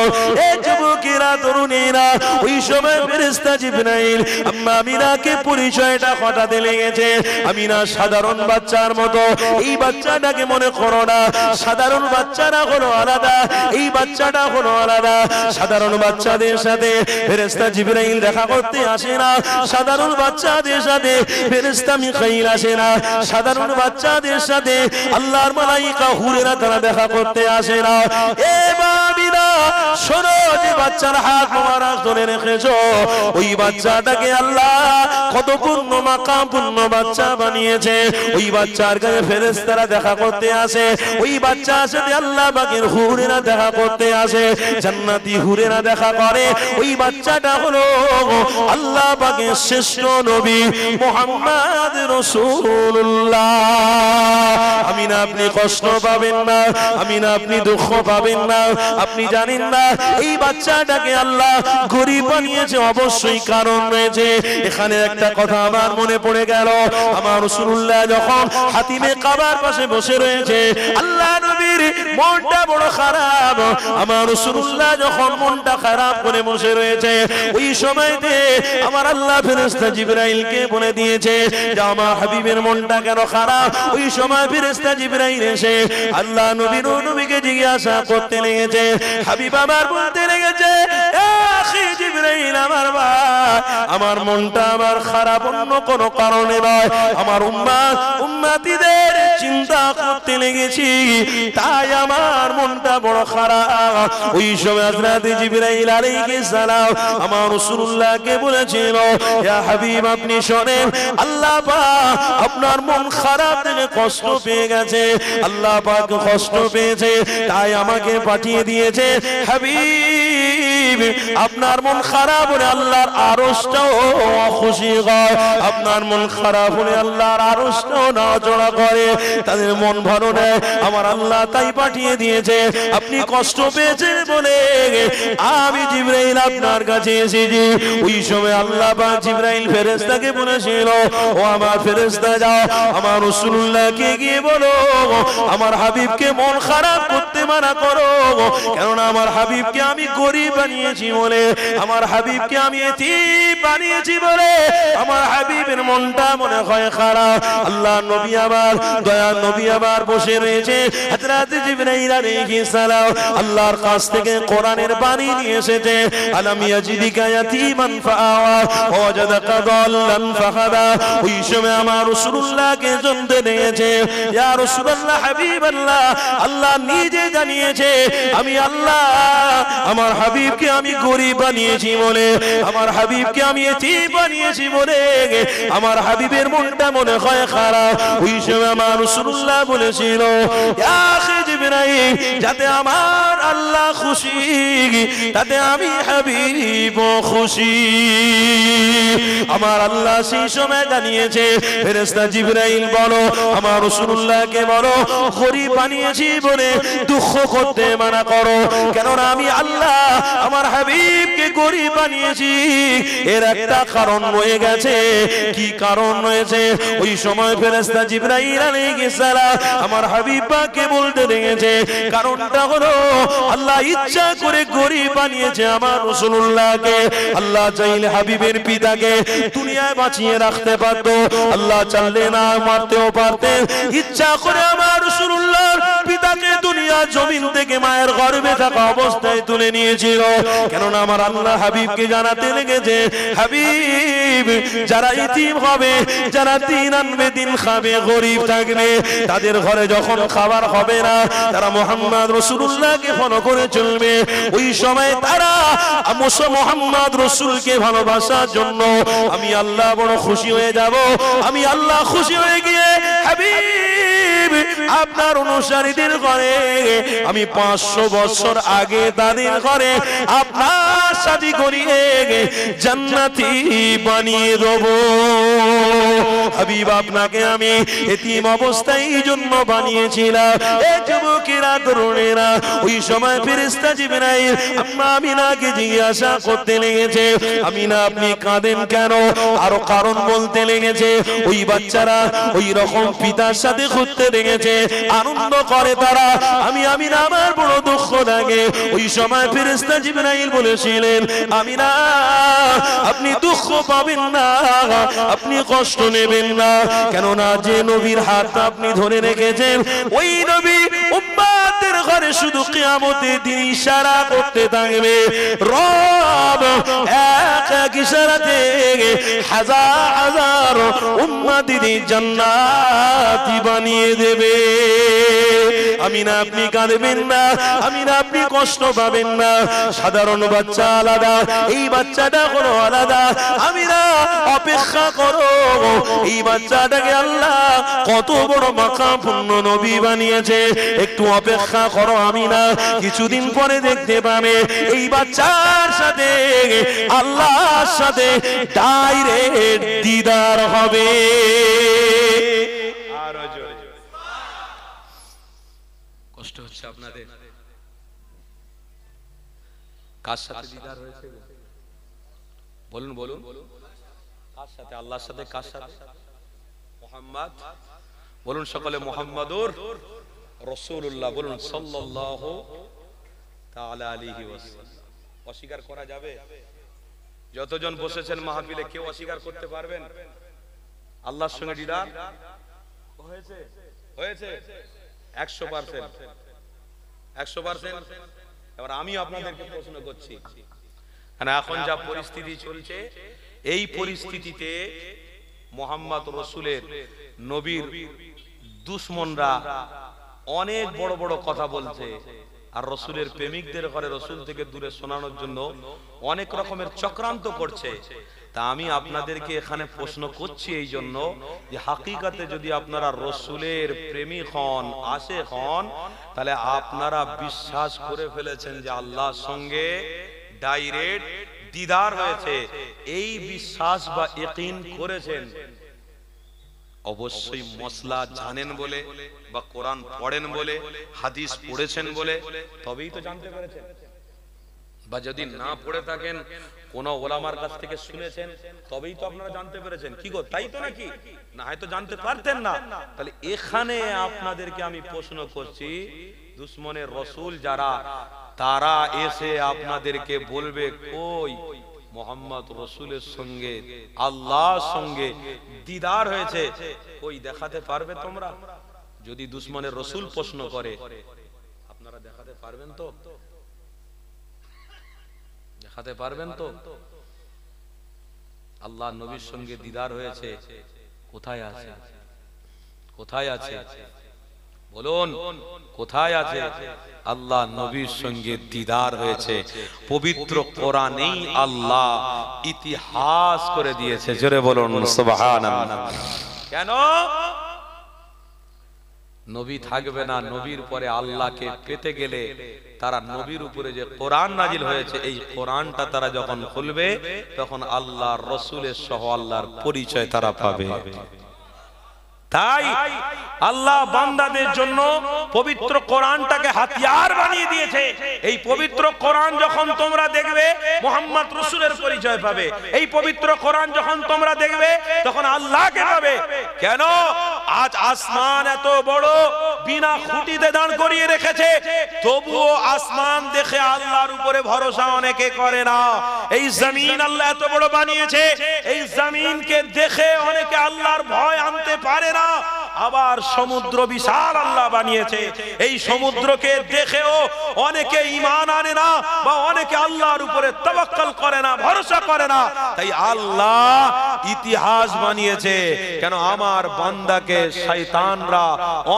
এই যুবকেরা তরুণীরা ওই সময় ফেরেশতা জিবরাইল আম্মা আমিনাকে পরিচয়টা ঘটাতে লেগেছে আমিনা সাধারণ বাচ্চার মতো এই বাচ্চাটাকে মনে করো না সাধারণ বাচ্চারা হলো আলাদা এই বাচ্চাটা হলো আলাদা সাধারণ বাচ্চাদের সাথে ফেরেশতা জিবরাইল দেখা করতে আসে না সাধারণ বাচ্চাদের সাথে ফেরেশতা মিকাইল আসে না সাধারণ বাচ্চাদের সাথে আল্লাহর মালায়েকা হুরেরা তারা দেখা করতে আসে না এ আমিনা শোনো যে বাচ্চার হাত মোবারক ধরে রেখেছো ওই বাচ্চাটাকে আল্লাহ কত পূর্ণ মাকাম পূর্ণ বাচ্চা বানিয়েছে ওই বাচ্চার গায়ে ফেরেশতারা দেখা করতে আসে ওই বাচ্চার সাথে আল্লাহ পাকের হুরেরা দেখা করতে আসে জান্নাতি হুরেরা দেখা করে ওই বাচ্চাটা হলো আল্লাহ পাকের শ্রেষ্ঠ নবী মুহাম্মদ রাসূলুল্লাহ আমিনা আপনি কষ্ট পাবেন না আমিনা আপনি দুঃখ পাবেন না আপনি জানেন না এই বাচ্চাটাকে আল্লাহ গরীব বানিয়েছে অবশ্যই কারণ রয়েছে এখানে একটা কথা আমার মনে পড়ে গেল আমার রাসূলুল্লাহ যখন হাতিমে কাবার পাশে বসে রয়েছে আল্লাহ নবীর মনটা বড় খারাপ আমার রাসূলুল্লাহ যখন মনটা খারাপ করে বসে রয়েছে ওই সময়তে আমার আল্লাহ ফেরেশতা জিবরাইলকে বলে দিয়েছে যে আমার হাবিবের মনটা কেন খারাপ ওই সময় ফেরেশতা জিবরাইল এসে আল্লাহ নবীকে জিজ্ঞাসা করতে লেগেছে হাবিব আমার বলতে লেগেছে আখি জিবরাইল আমার ভাই আমার মনটা আমার খারাপ অন্য কোনো কারণে নয় আমার উম্মতিদের চিন্তা করতে লেগেছি তাই আমার মনটা বড় খারাপ ওই সময় হযরত জিবরাইল আলাইহিস সালাম আমার রাসূলুল্লাহকে বলেছিল ইয়া হাবিব আপনি শুনেন আল্লাহ পাক আপনার মন খারাপ দেখে কষ্ট পেয়ে গেছে আল্লাহ পাক কষ্ট পেয়েছে তাই আমাকে পাঠিয়ে দিয়েছে হাবিব আপনার মন খারাপ হলে আল্লাহর আরশটাও খুশি হয় আপনার মন খারাপ হলে আল্লাহর আরশটাও নাড়াচাড়া করে তাদের মন ভালো নেয় আমার আল্লাহ তাই পাঠিয়ে দিয়েছে আপনি কষ্ট পেয়েছেন বলে আমি জিবরাইল আপনার কাছে এসেছি ওই সময় আল্লাহ পাক জিবরাইল ফেরেশতাকে বলেছিল ও আমার ফেরেশতা যাও আমার রাসূলুল্লাহকে গিয়ে বলো আমার হাবিবকে মন খারাপ করতে মানা করো কেননা আমার হাবিবকে আমি গরীব বানিয়ে বানিয়েছি বলে, আমার হাবিবকে আমি এতিম বানিয়েছি বলে আমার হাবিবের মনটা মনে হয় খারাপ। আল্লাহ নবী আমার, দয়ার নবী আমার বসে রয়েছে, হযরত জিবরাইল আলাইহিস সালাম আল্লাহর কাছ থেকে কোরআনের বাণী নিয়ে এসেছে। আলাম ইয়াজিদিকা ইয়াতীমান ফাআওয়া ওয়াজাদাকা দাল্লান ফাহাদা। ওই সময় আমার রাসূলুল্লাহকে জানতে দিয়েছে, ইয়া রাসূলুল্লাহ, হাবিবাল্লাহ, আল্লাহ নিজে জানিয়েছে আমি আল্লাহ আমার হাবিবকে আমি গরীব বানিয়েছি বলে, আমার হাবিবকে আমি এতিম বানিয়েছি বলে আমার হাবিবের মনটা মনে হয় খারাপ। ওই সময় আমার রাসূলুল্লাহ বলেছিল, ইয়া আখি জিবরাইল, যাতে আমার আল্লাহ খুশি তাতে আমি হাবিব খুশি। আমার আল্লাহ সেই সময় জানিয়েছে, ফেরেশতা জিবরাইল বলো আমার রাসূলুল্লাহকে বলো গরীব বানিয়েছি বলে দুঃখ করতে মানা করো, কেননা আমি আল্লাহ আমার হাবিবকে গরীব বানিয়েছি। এর একটা কারণ রয়ে গেছে। কি কারণ রয়েছে? ওই সময় ফেরেশতা জিবরাইল আলাইহিস সালাম আমার হাবিব পাককে বলতে দেখেছে, কারণটা হলো আল্লাহ ইচ্ছা করে গরীব বানিয়েছে আমার রাসূলুল্লাহকে। আল্লাহ চাইলে হাবিবের পিতাকে দুনিয়ায় বাঁচিয়ে রাখতে পারত, আল্লাহ চাইলে না মারতেও পারতেন। ইচ্ছা করে আমার রাসূলুল্লাহর পিতাকে দুনিয়া জমিন থেকে মায়ের গর্ভে থাকা অবস্থায় তুলে নিয়েছিল, কেননা আমার আল্লাহ হাবিবকে জানাতে লেগেছে, হাবিব যারা ইতিম হবে, যারা দিন আনবে দিন খাবে, গরীব থাকবে, তাদের ঘরে যখন খাবার হবে না, তারা মুহাম্মদ রাসূলুল্লাহকে ফলো করে চলবে। ওই সময় তারা মুহাম্মদ রাসূলকে ভালোবাসার জন্য আমি আল্লাহ বড় খুশি হয়ে যাব। আমি আল্লাহ খুশি হয়ে গিয়ে হাবিব আপনার অনুসারীদের ঘরে আমি 500 বছর আগে তাদের ঘরে আপনার শাদী করিয়ে জান্নাতি বানিয়ে দেব। হাবিব আপনাকে আমি এতিম অবস্থায় এই জন্য বানিয়েছিলাম। এই যুবকেরা, তরুণেরা, ওই সময় ফেরেশতা জিবরাইল আম্মা আমিনাকে জিজ্ঞাসা করতে লেগেছে, আমিনা আপনি কাঁদেন কেন? আরো কারণ বলতে লেগেছে। ওই বাচ্চারা ওই রকম পিতার সাথে ঘুরতে লেগেছে, আনন্দ করে তারা। আমি আমিনা আমার বড় দুঃখ লাগে। ওই সময় ফেরেশতা জিবরাইল বলেছিলেন, আমিনা আপনি দুঃখ পাবেন না, আপনি কষ্ট নেবেন না, কেননা যে নবীর হাত আপনি ধরে রেখেছেন ওই নবী উম্মতের ঘরে শুধু কিয়ামতের দিন ইশারা করতে থাকবে, রব এক এক ইশারাতে হাজার হাজার উম্মতির জান্নাতি বানিয়ে দেবে। আমিনা আপনি কাঁদবেন না, আমিনা আপনি কষ্ট পাবেন না। সাধারণ বাচ্চা আলাদা, এই বাচ্চাটা হলো আলাদা। আমিনা অপেক্ষা করো, এই বাচ্চাটাকে আল্লাহ কত বড় মাকামপূর্ণ নবী বানিয়েছে। একটু অপেক্ষা করো আমিনা, কিছুদিন পরে দেখতে পাবে এই বাচ্চার সাথে আল্লাহর সাথে ডাইরেক্ট দিদার হবে। আরো জোরে কষ্ট হচ্ছে আপনাদের? কার সাথে দিদার হয়েছে বলুন, বলুন কার সাথে? আল্লাহর সাথে। কার সাথে? মুহাম্মদ বলুন সকলে, মুহাম্মাদুর রাসূলুল্লাহ বলুন সাল্লাল্লাহু তাআলা আলাইহি ওয়াসাল্লাম। অস্বীকার করা যাবে? যতজন বসেছেন মাহফিলে কেউ অস্বীকার করতে পারবেন? আল্লাহর সঙ্গে দিদার হয়েছে? হয়েছে 100%। 100%। এবার আমি আপনাদেরকে প্রশ্ন করছি, এখন যা পরিস্থিতি চলছে, এই পরিস্থিতিতে মুহাম্মদ রাসূলের নবীর দুশমনরা অনেক বড় বড় কথা বলছে, আর রাসূলের প্রেমিকদের ঘরে রাসূল থেকে দূরে শোনানোর জন্য অনেক রকমের চক্রান্ত করছে। তা আমি আপনাদেরকে এখানে প্রশ্ন করছি এই জন্য যে হাকিকাতে যদি আপনারা রাসূলের প্রেমিক হন, আশিক হন, তাহলে আপনারা বিশ্বাস করে ফেলেছেন যে আল্লাহর সঙ্গে ডাইরেক্ট দিদার হয়েছে। এই বিশ্বাস বা ইয়াকিন করেছেন অবশ্যই মসলা জানেন বলে, বা কোরআন পড়েন বলে, হাদিস পড়েছেন বলে তবেই তো জানতে পেরেছেন। বা যদি না পড়ে থাকেন, কোন ওলামার কাছ থেকে শুনেছেন, তবেই তো আপনারা জানতে পেরেছেন। কি গো, তাই তো নাকি? না হয়তো জানতে পারতেন না। তাহলে এখানে আপনাদেরকে আমি প্রশ্ন করছি, দুশমনের রাসূল যারা তারা এসে আপনাদেরকে বলবে কই মোহাম্মদ রসুলের সঙ্গে আল্লাহর সঙ্গে দিদার হয়েছে, কই দেখাতে পারবে তোমরা? যদি দুশ্মনের রসুল প্রশ্ন করে, আপনারা দেখাতে পারবেন তো? দেখাতে পারবেন তো? আল্লাহ নবীর সঙ্গে দিদার হয়েছে, কোথায় আছে? কোথায় আছে বলুন, কোথায় আছে? আল্লাহ নবীর সঙ্গে দিদার হয়েছে, পবিত্র কোরআনেই আল্লাহ ইতিহাস করে দিয়েছে। জোরে বলুন সুবহানাল্লাহ। কেন? নবী থাকবে না, নবীর পরে আল্লাহকে পেতে গেলে তারা নবীর উপরে যে কোরআন নাজিল হয়েছে এই কোরআনটা তারা যখন খুলবে তখন আল্লাহর রসুলের সহ আল্লাহর পরিচয় তারা পাবে। তাই আল্লাহ বান্দাদের জন্য পবিত্র কোরআনটাকে হাতিয়ার বানিয়ে দিয়েছে। এই পবিত্র কোরআন যখন তোমরা দেখবে মুহাম্মদ রাসূলের পরিচয় পাবে। এই পবিত্র কোরআন যখন তোমরা দেখবে তখন আল্লাহকে পাবে। কেন? আজ আসমান এত বড় বিনা খুঁটিতে দাঁড় করিয়ে রেখেছে, তবুও আসমান দেখে আল্লাহর উপরে ভরসা অনেকে করে না। এই জমিন আল্লাহ এত বড় বানিয়েছে, এই জমিনকে দেখে অনেকে আল্লাহর ভয় আনতে পারে না। আবার সমুদ্র বিশাল আল্লাহ বানিয়েছে, এই সমুদ্রকে দেখেও অনেকে ঈমান আনে না বা অনেকে আল্লাহর উপরে তাওয়াক্কুল করে না, ভরসা করে না। তাই আল্লাহ ইতিহাস বানিয়েছে। কেন? আমার বান্দাকে শয়তানরা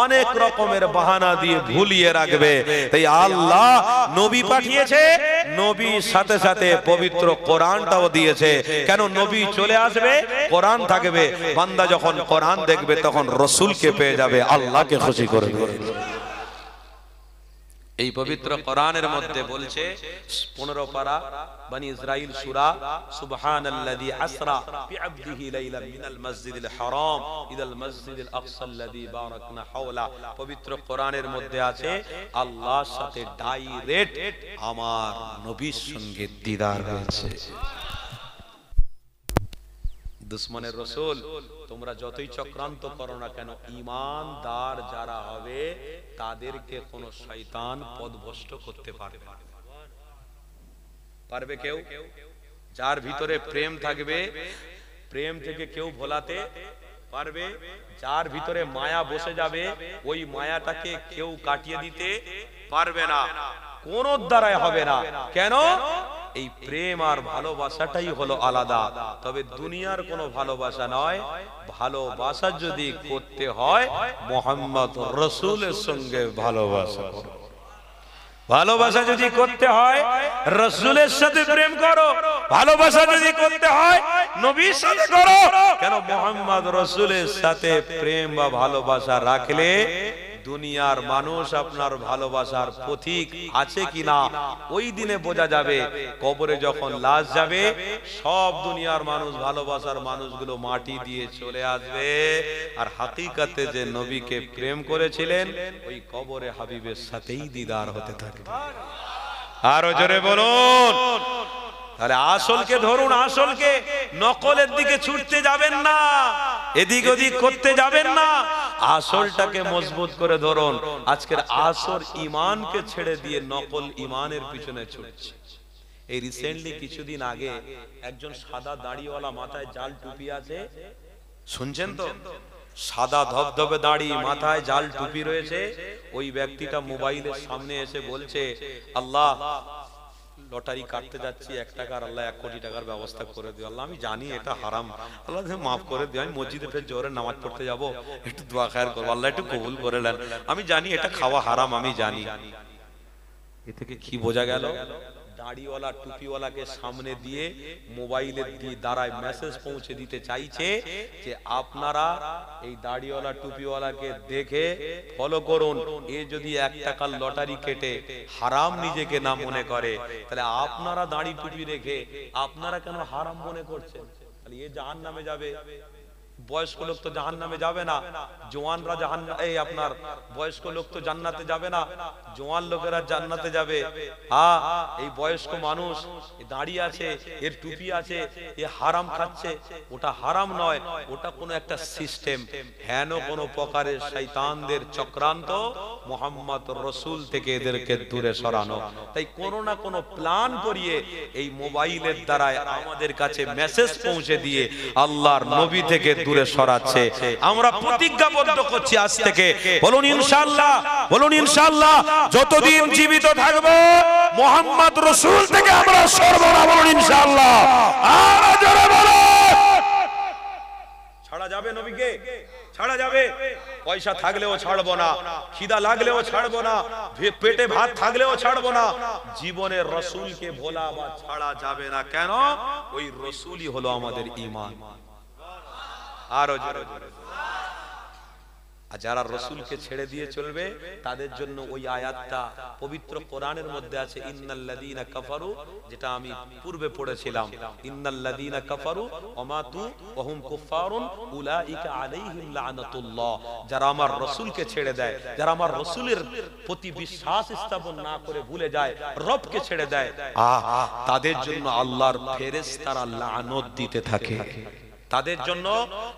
অনেক রকমের বাহানা দিয়ে ভুলিয়ে রাখবে। তাই আল্লাহ নবী পাঠিয়েছে, নবীর সাথে সাথে পবিত্র কোরআনটাও দিয়েছে। কেন? নবী চলে আসবে, কোরআন থাকবে, বান্দা যখন কোরআন দেখবে তখন রসুলকে পেয়ে যাবে, আল্লাহকে খুশি করবে। এই পবিত্র কোরআনের মধ্যে বলছে 15 পারা বনি ইসরাইল সূরা সুবহানাল্লাযী আসরা বিআবদিহি লাইলান মিনাল মাসজিদিল হারাম ইলাল মাসজিদিল আকসাল্লাযী বারাকনা হাওলা। পবিত্র কোরআনের মধ্যে আছে আল্লাহর সাথে ডাইরেক্ট আমার নবীর সঙ্গে দিদার হয়েছে। দুশ্মনের রসুল তোমরা যতই চক্রান্ত করো না কেন, ঈমানদার যারা হবে তাদেরকে কোন শয়তান পথভ্রষ্ট করতে পারবে না। পারবে কেউ? যার ভিতরে প্রেম থাকবে, প্রেম থেকে কেউ ভোলাতে পারবে? যার ভিতরে মায়া বসে যাবে ওই মায়াটাকে কেউ কাটিয়ে দিতে পারবে না, কোন দ্বারাই হবে না। কেন? এই প্রেম আর ভালোবাসাটাই হলো আলাদা। তবে দুনিয়ার কোনো ভালোবাসা নয়, ভালোবাসা যদি করতে হয় মুহাম্মদ রাসূলের সঙ্গে ভালোবাসা করো। ভালোবাসা যদি করতে হয় রাসূলের সাথে প্রেম করো, ভালোবাসা যদি করতে হয় নবীর সাথে করো। কেন? মুহাম্মদ রাসূলের সাথে প্রেম বা ভালোবাসা রাখলে দুনিয়ার মানুষ আপনার ভালোবাসার পথিক আছে কিনা ওই দিনে বোঝা যাবে। কবরে যখন লাশ যাবে সব দুনিয়ার মানুষ, ভালোবাসার মানুষগুলো মাটি দিয়ে চলে আসবে, আর হাকিকাতে যে নবীকে প্রেম করেছিলেন ওই কবরে হাবিবের সাথেই দিদার হতে থাকবে। আরো জোরে বলুন। তাহলে আসলকে ধরুন, আসলকে, নকলের দিকে ছুটতে যাবেন না, এদিক ওদিক করতে যাবেন না, আসলটাকে মজবুত করে ধরুন। আজকের আসল ঈমানকে ছেড়ে দিয়ে নকল ঈমানের পিছনে ছুটছে। এই রিসেন্টলি কিছুদিন আগে একজন সাদা দাড়িওয়ালা, মাথায় জাল টুপি আছে, শুনছেন তো? সাদা ধবধবে দাড়ি, মাথায় জাল টুপি রয়েছে, ওই ব্যক্তিটা মোবাইলের সামনে এসে বলছে, আল্লাহ লটারি কাটতে যাচ্ছি 1 টাকার, আল্লাহ 1 কোটি টাকার ব্যবস্থা করে দিও। আল্লাহ আমি জানি এটা হারাম, আল্লাহ মাফ করে দিও। আমি মসজিদে ফের জোরে নামাজ পড়তে যাব, একটু দোয়া খায়ের করবো, আল্লাহ একটু কবুল করে নেন। আমি জানি এটা খাওয়া হারাম, আমি জানি। এ থেকে কি বোঝা গেল? দাড়িওয়ালা টুপিওয়ালাকে সামনে দিয়ে মোবাইলের দ্বারায় মেসেজ পৌঁছে দিতে চাইছে যে আপনারা এই দাড়িওয়ালা টুপিওয়ালাকে দেখে ফলো করুন। এ যদি 1 টাকার লটারি কেটে হারাম নিজেকে না মনে করে, তাহলে আপনারা দাড়ি টুপি রেখে আপনারা কেন হারাম মনে করছেন? তাহলে এ জাহান্নামে যাবে। বয়স্ক লোক তো জাহান্নামে যাবে না, জওয়ানরা এই আপনার বয়স্ক লোক তো জান্নাতে যাবে না, জওয়ান লোকেরা জান্নাতে যাবে। হ্যাঁ, এই বয়স্ক মানুষ দাঁড়িয়ে আছে, এর টুপি আছে, এ হারাম খাচ্ছে, ওটা হারাম নয়, ওটা কোনো একটা সিস্টেম, হেন কোনো প্রকারের শয়তানদের চক্রান্ত। মোহাম্মদ রসুল থেকে এদেরকে দূরে সরানো। তাই কোনো না কোনো প্ল্যান করিয়ে এই মোবাইলের দ্বারাই আমাদের কাছে মেসেজ পৌঁছে দিয়ে আল্লাহর নবী থেকে দূরে সরাচ্ছে। আমরা প্রতিজ্ঞাবদ্ধ করছি আজ থেকে, বলুন ইনশাআল্লাহ, বলুন ইনশাআল্লাহ, যতদিন জীবিত থাকবো মোহাম্মদ রসুল থেকে আমরা সরবো না, বলুন ইনশাআল্লাহ। আর জোরে বলো, ছাড়া যাবে নবীকে? ছাড়া যাবে? পয়সা থাকলেও ছাড়বো না, খিদা লাগলেও ছাড়বো না, পেটে ভাত থাকলেও ছাড়বো না। জীবনের রসুলকে ভোলা বা ছাড়া যাবে না। কেন? ওই রসুলই হলো আমাদের ঈমান। আরো জোরে জোরে। আর যারা রসুলকে ছেড়ে দিয়ে চলবে তাদের জন্য ওই আয়াতটা পবিত্র কোরআনের মধ্যে আছে, ইন্নাল্লাযীনা কাফারু, যেটা আমি পূর্বে পড়েছিলাম, ইন্নাল্লাযীনা কাফারু ওয়া মাতু ওয়া হুম কুফফারুন উলাইকা আলাইহিম লানাতুল্লাহ। যারা আমার রসুলকে ছেড়ে দেয়, যারা আমার রসুলের প্রতি বিশ্বাস স্থাপন না করে ভুলে যায়, রবকে ছেড়ে দেয়, তাদের জন্য আল্লাহর ফেরেশতারা লানত দিতে থাকে। তাদের জন্য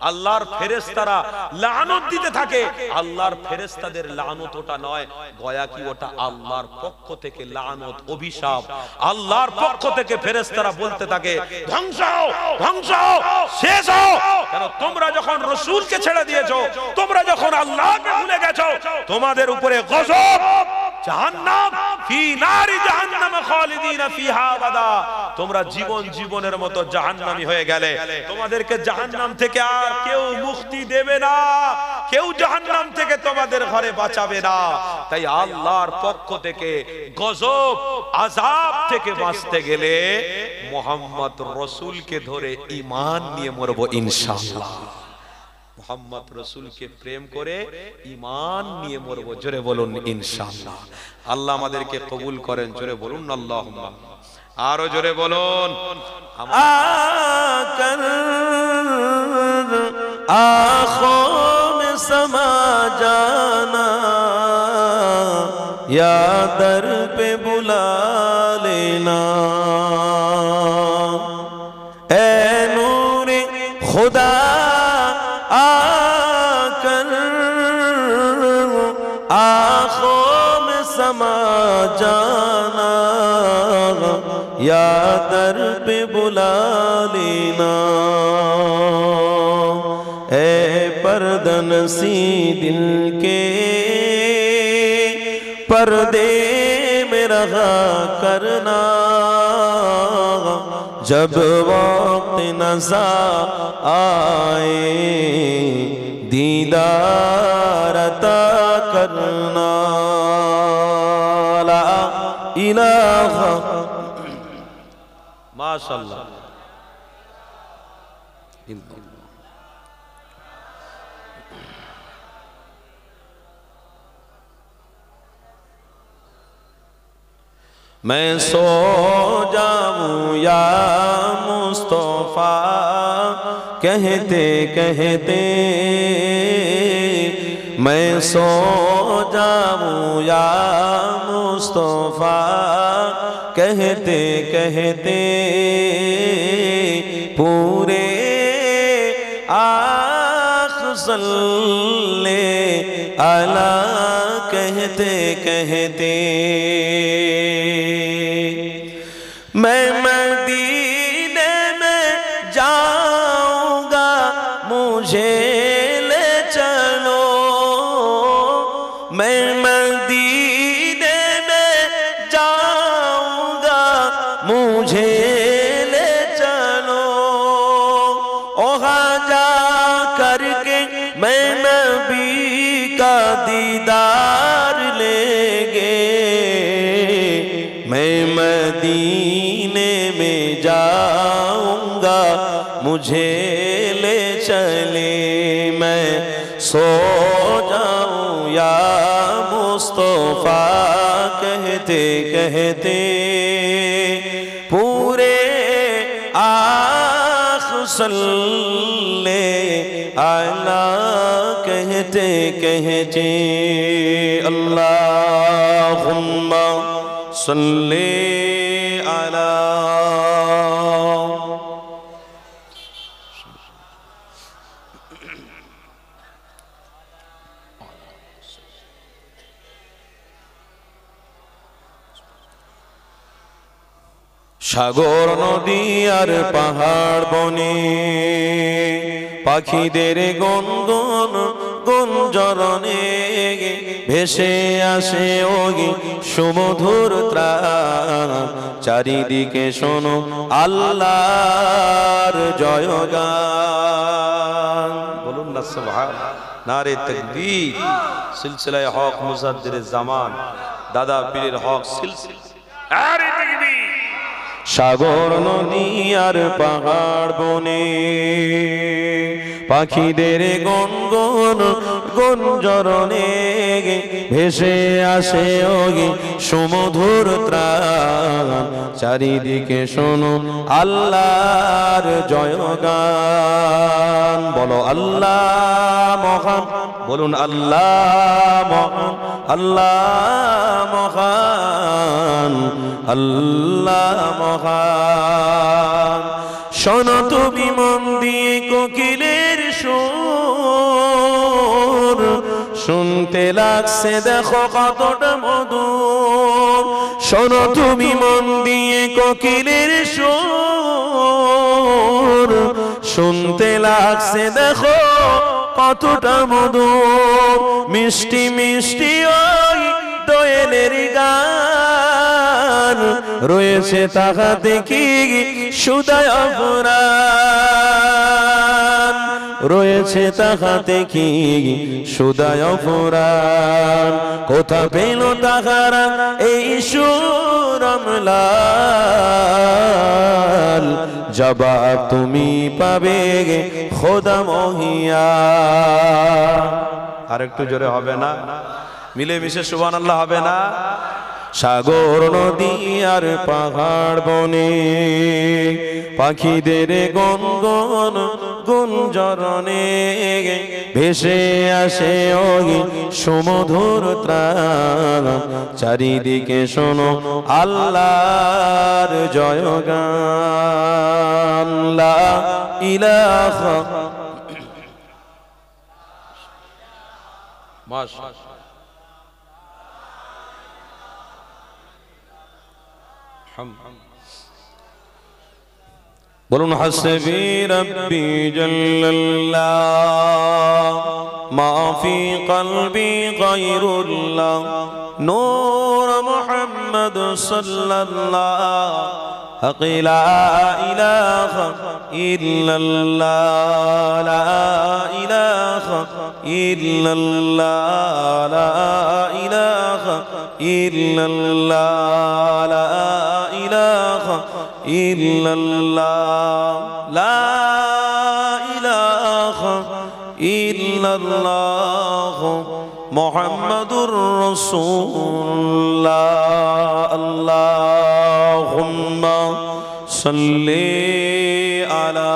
আল্লাহর ফেরেশতারা লানত দিতে থাকে। আল্লাহর ফেরেশতাদের লানত ওটা নয়, গয়া কি ওটা আল্লাহর পক্ষ থেকে লানত, অভিশাপ। আল্লাহর পক্ষ থেকে ফেরেশতারা বলতে থাকে, ধ্বংস হও, ধ্বংস হও, শেষ হও। কেন? তোমরা যখন রাসূলকে ছেড়ে দিয়েছো, তোমরা যখন আল্লাহকে ভুলে গেছো, তোমাদের উপরে গজব, জাহান্নাম, ফি নারি জাহান্নাম খালিদিনা ফিহা আবাদা। তোমরা জীবন জীবনের মতো জাহান্নামী হয়ে গেলে। তোমাদেরকে জাহান্নাম থেকে আর কেউ মুক্তি দেবে না, কেউ জাহান্নাম থেকে তোমাদের ঘরে বাঁচাবে না। তাই আল্লাহর পক্ষ থেকে গজব, আযাব থেকে বাঁচতে গেলে মুহাম্মদ রাসূলকে ধরে ঈমান নিয়ে মরবো ইনশাআল্লাহ। মুহাম্মদ রাসূলকে প্রেম করে ঈমান নিয়ে মরবো। জোরে বলুন ইনশাআল্লাহ। আল্লাহ আমাদেরকে কবুল করেন। জোরে বলুন আল্লাহুম্মা। আরো জোরে বলুন। आकर आँखों में समा जाना, या दर पे बुला लेना। ऐ नूरे खुदा आकर आँखों में समा जाना, या दर पे बुला लेना। ऐ पर्दन सी दिल के पर्दे में रहा करना, जब वक्त नज़ा आए दीदार अता करना। ला इलाहा माशाअल्लाह। मैं सो जाऊं या मुस्तफा कहते कहते, मैं सो जाऊं या मुस्तफा कहते कहते, पूरे आख सल्ले अला कहते कहते, मैं मदीने में जाऊंगा मुझे ले चलो, मैं मदीने में जाऊंगा मुझे ले चलो। वहाँ जा करके मैं नबी का दीदार लेंगे, मैं मदीने में जाऊंगा मुझे ले चले। मैं सो जाऊं या मुस्तफा कहते कहते, पूरे आख सल्ले अला कहते कहते, अल्लाहुम्मा सल्ले अला। সাগর নদী আর পাহাড় বনে পাখিদের গুনগুন গুঞ্জরণে ভেসে আসে ওই সুমধুর ত্রাণ চারিদিকে শোনো আল্লাহর জয়গান বলুন না সুবহানাল্লাহ নারে তাকবীর সিলসিলায়ে হক মুজাদ্দিদে জামান দাদা পীরের হক সিলসিলা নারে তাকবীর সাগর নদী আর পাহাড় বনে পাখিদের গুনগুন গুঞ্জরণে ভেসে আসে ওই সুমধুর ত্রাণ চারিদিকে শোনো আল্লাহর জয়গান বলো আল্লাহ মহান বলুন আল্লাহ মহান আল্লাহ মহান আল্লাহ মহান শোনো তুমি মন দিয়ে কোকিলের সুর শুনতে লাগছে দেখো কতটা মধুর শোনো তুমি মন দিয়ে কোকিলের সুর শুনতে লাগছে দেখো কতটা মধুর মিষ্টি মিষ্টি ওই দোয়েলের গান রয়েছে তাহাতে কি সুদায় অপরাণ রয়েছে তাহাতে কি সুদায় অপরাণ কোথা পেল তাহারা এই সুর অম্লান জবাব তুমি পাবে খোদা মহিয়া আর একটু জোরে হবে না মিলে মিশে সুবহানাল্লাহ হবে না সাগর নদী আর পাহাড় বনে পাখিদের গুনগুন গুঞ্জরণে ভেসে আসে ওই সুমধুর ত্রাণ চারিদিকে শোনো আল্লাহর জয়গান লা ইলাহা মাশাআল্লাহ বলুন হাসবি রব্বি জাল্লাল্লাহ মা ফি কলবি গায়রুল্লাহ নূর মুহাম্মদ সাল্লাল্লাহ লা ইলাহা ইল্লাল্লাহ লা ইলাহা ইল্লাল্লাহ লা ইলাহা ইল্লাল্লাহ লা ইলাহা ইল্লাল্লাহ লা ইলাহা ইল্লাল্লাহ মুহাম্মাদুর রাসূলুল্লাহ আল্লাহুম্মা সাল্লি আলা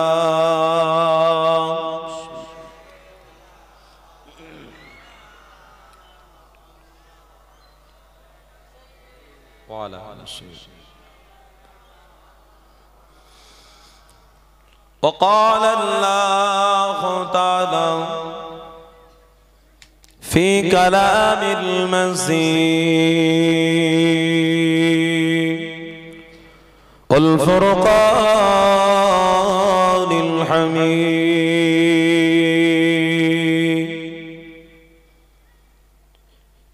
ওয়া আলা وقال الله تعالى في كلام المزيد والفرقان الحميد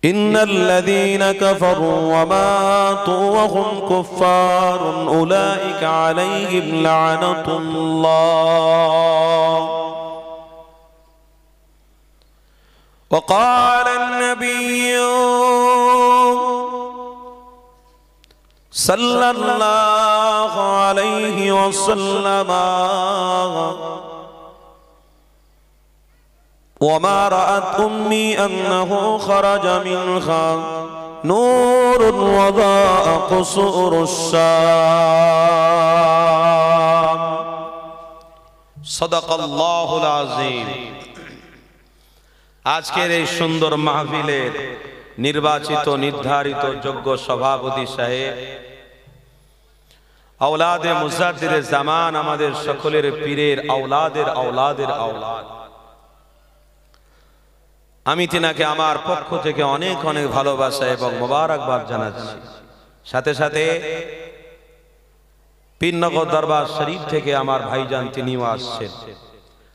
إن الذين كفروا وماتوا وهم كفار أولئك عليهم لعنة الله وقال النبي صلى الله عليه وسلم وما رأت أمي أنه خرج منها نور وضاء قصور الشام صدق الله العظيم আজকের এই সুন্দর মাহফিলের নির্বাচিত নির্ধারিত যোগ্য সভাপতি সাহেব আওলাদে মুজাদ্দিদে জামান আমাদের সকলের পীরের আওলাদের আওলাদের আওলাদ আমি তিনাকে আমার পক্ষ থেকে অনেক অনেক ভালোবাসা এবং মোবারকবাদ জানাচ্ছি সাথে সাথে পীরনগর দরবার শরীফ থেকে আমার ভাইজান তিনিও আসছেন।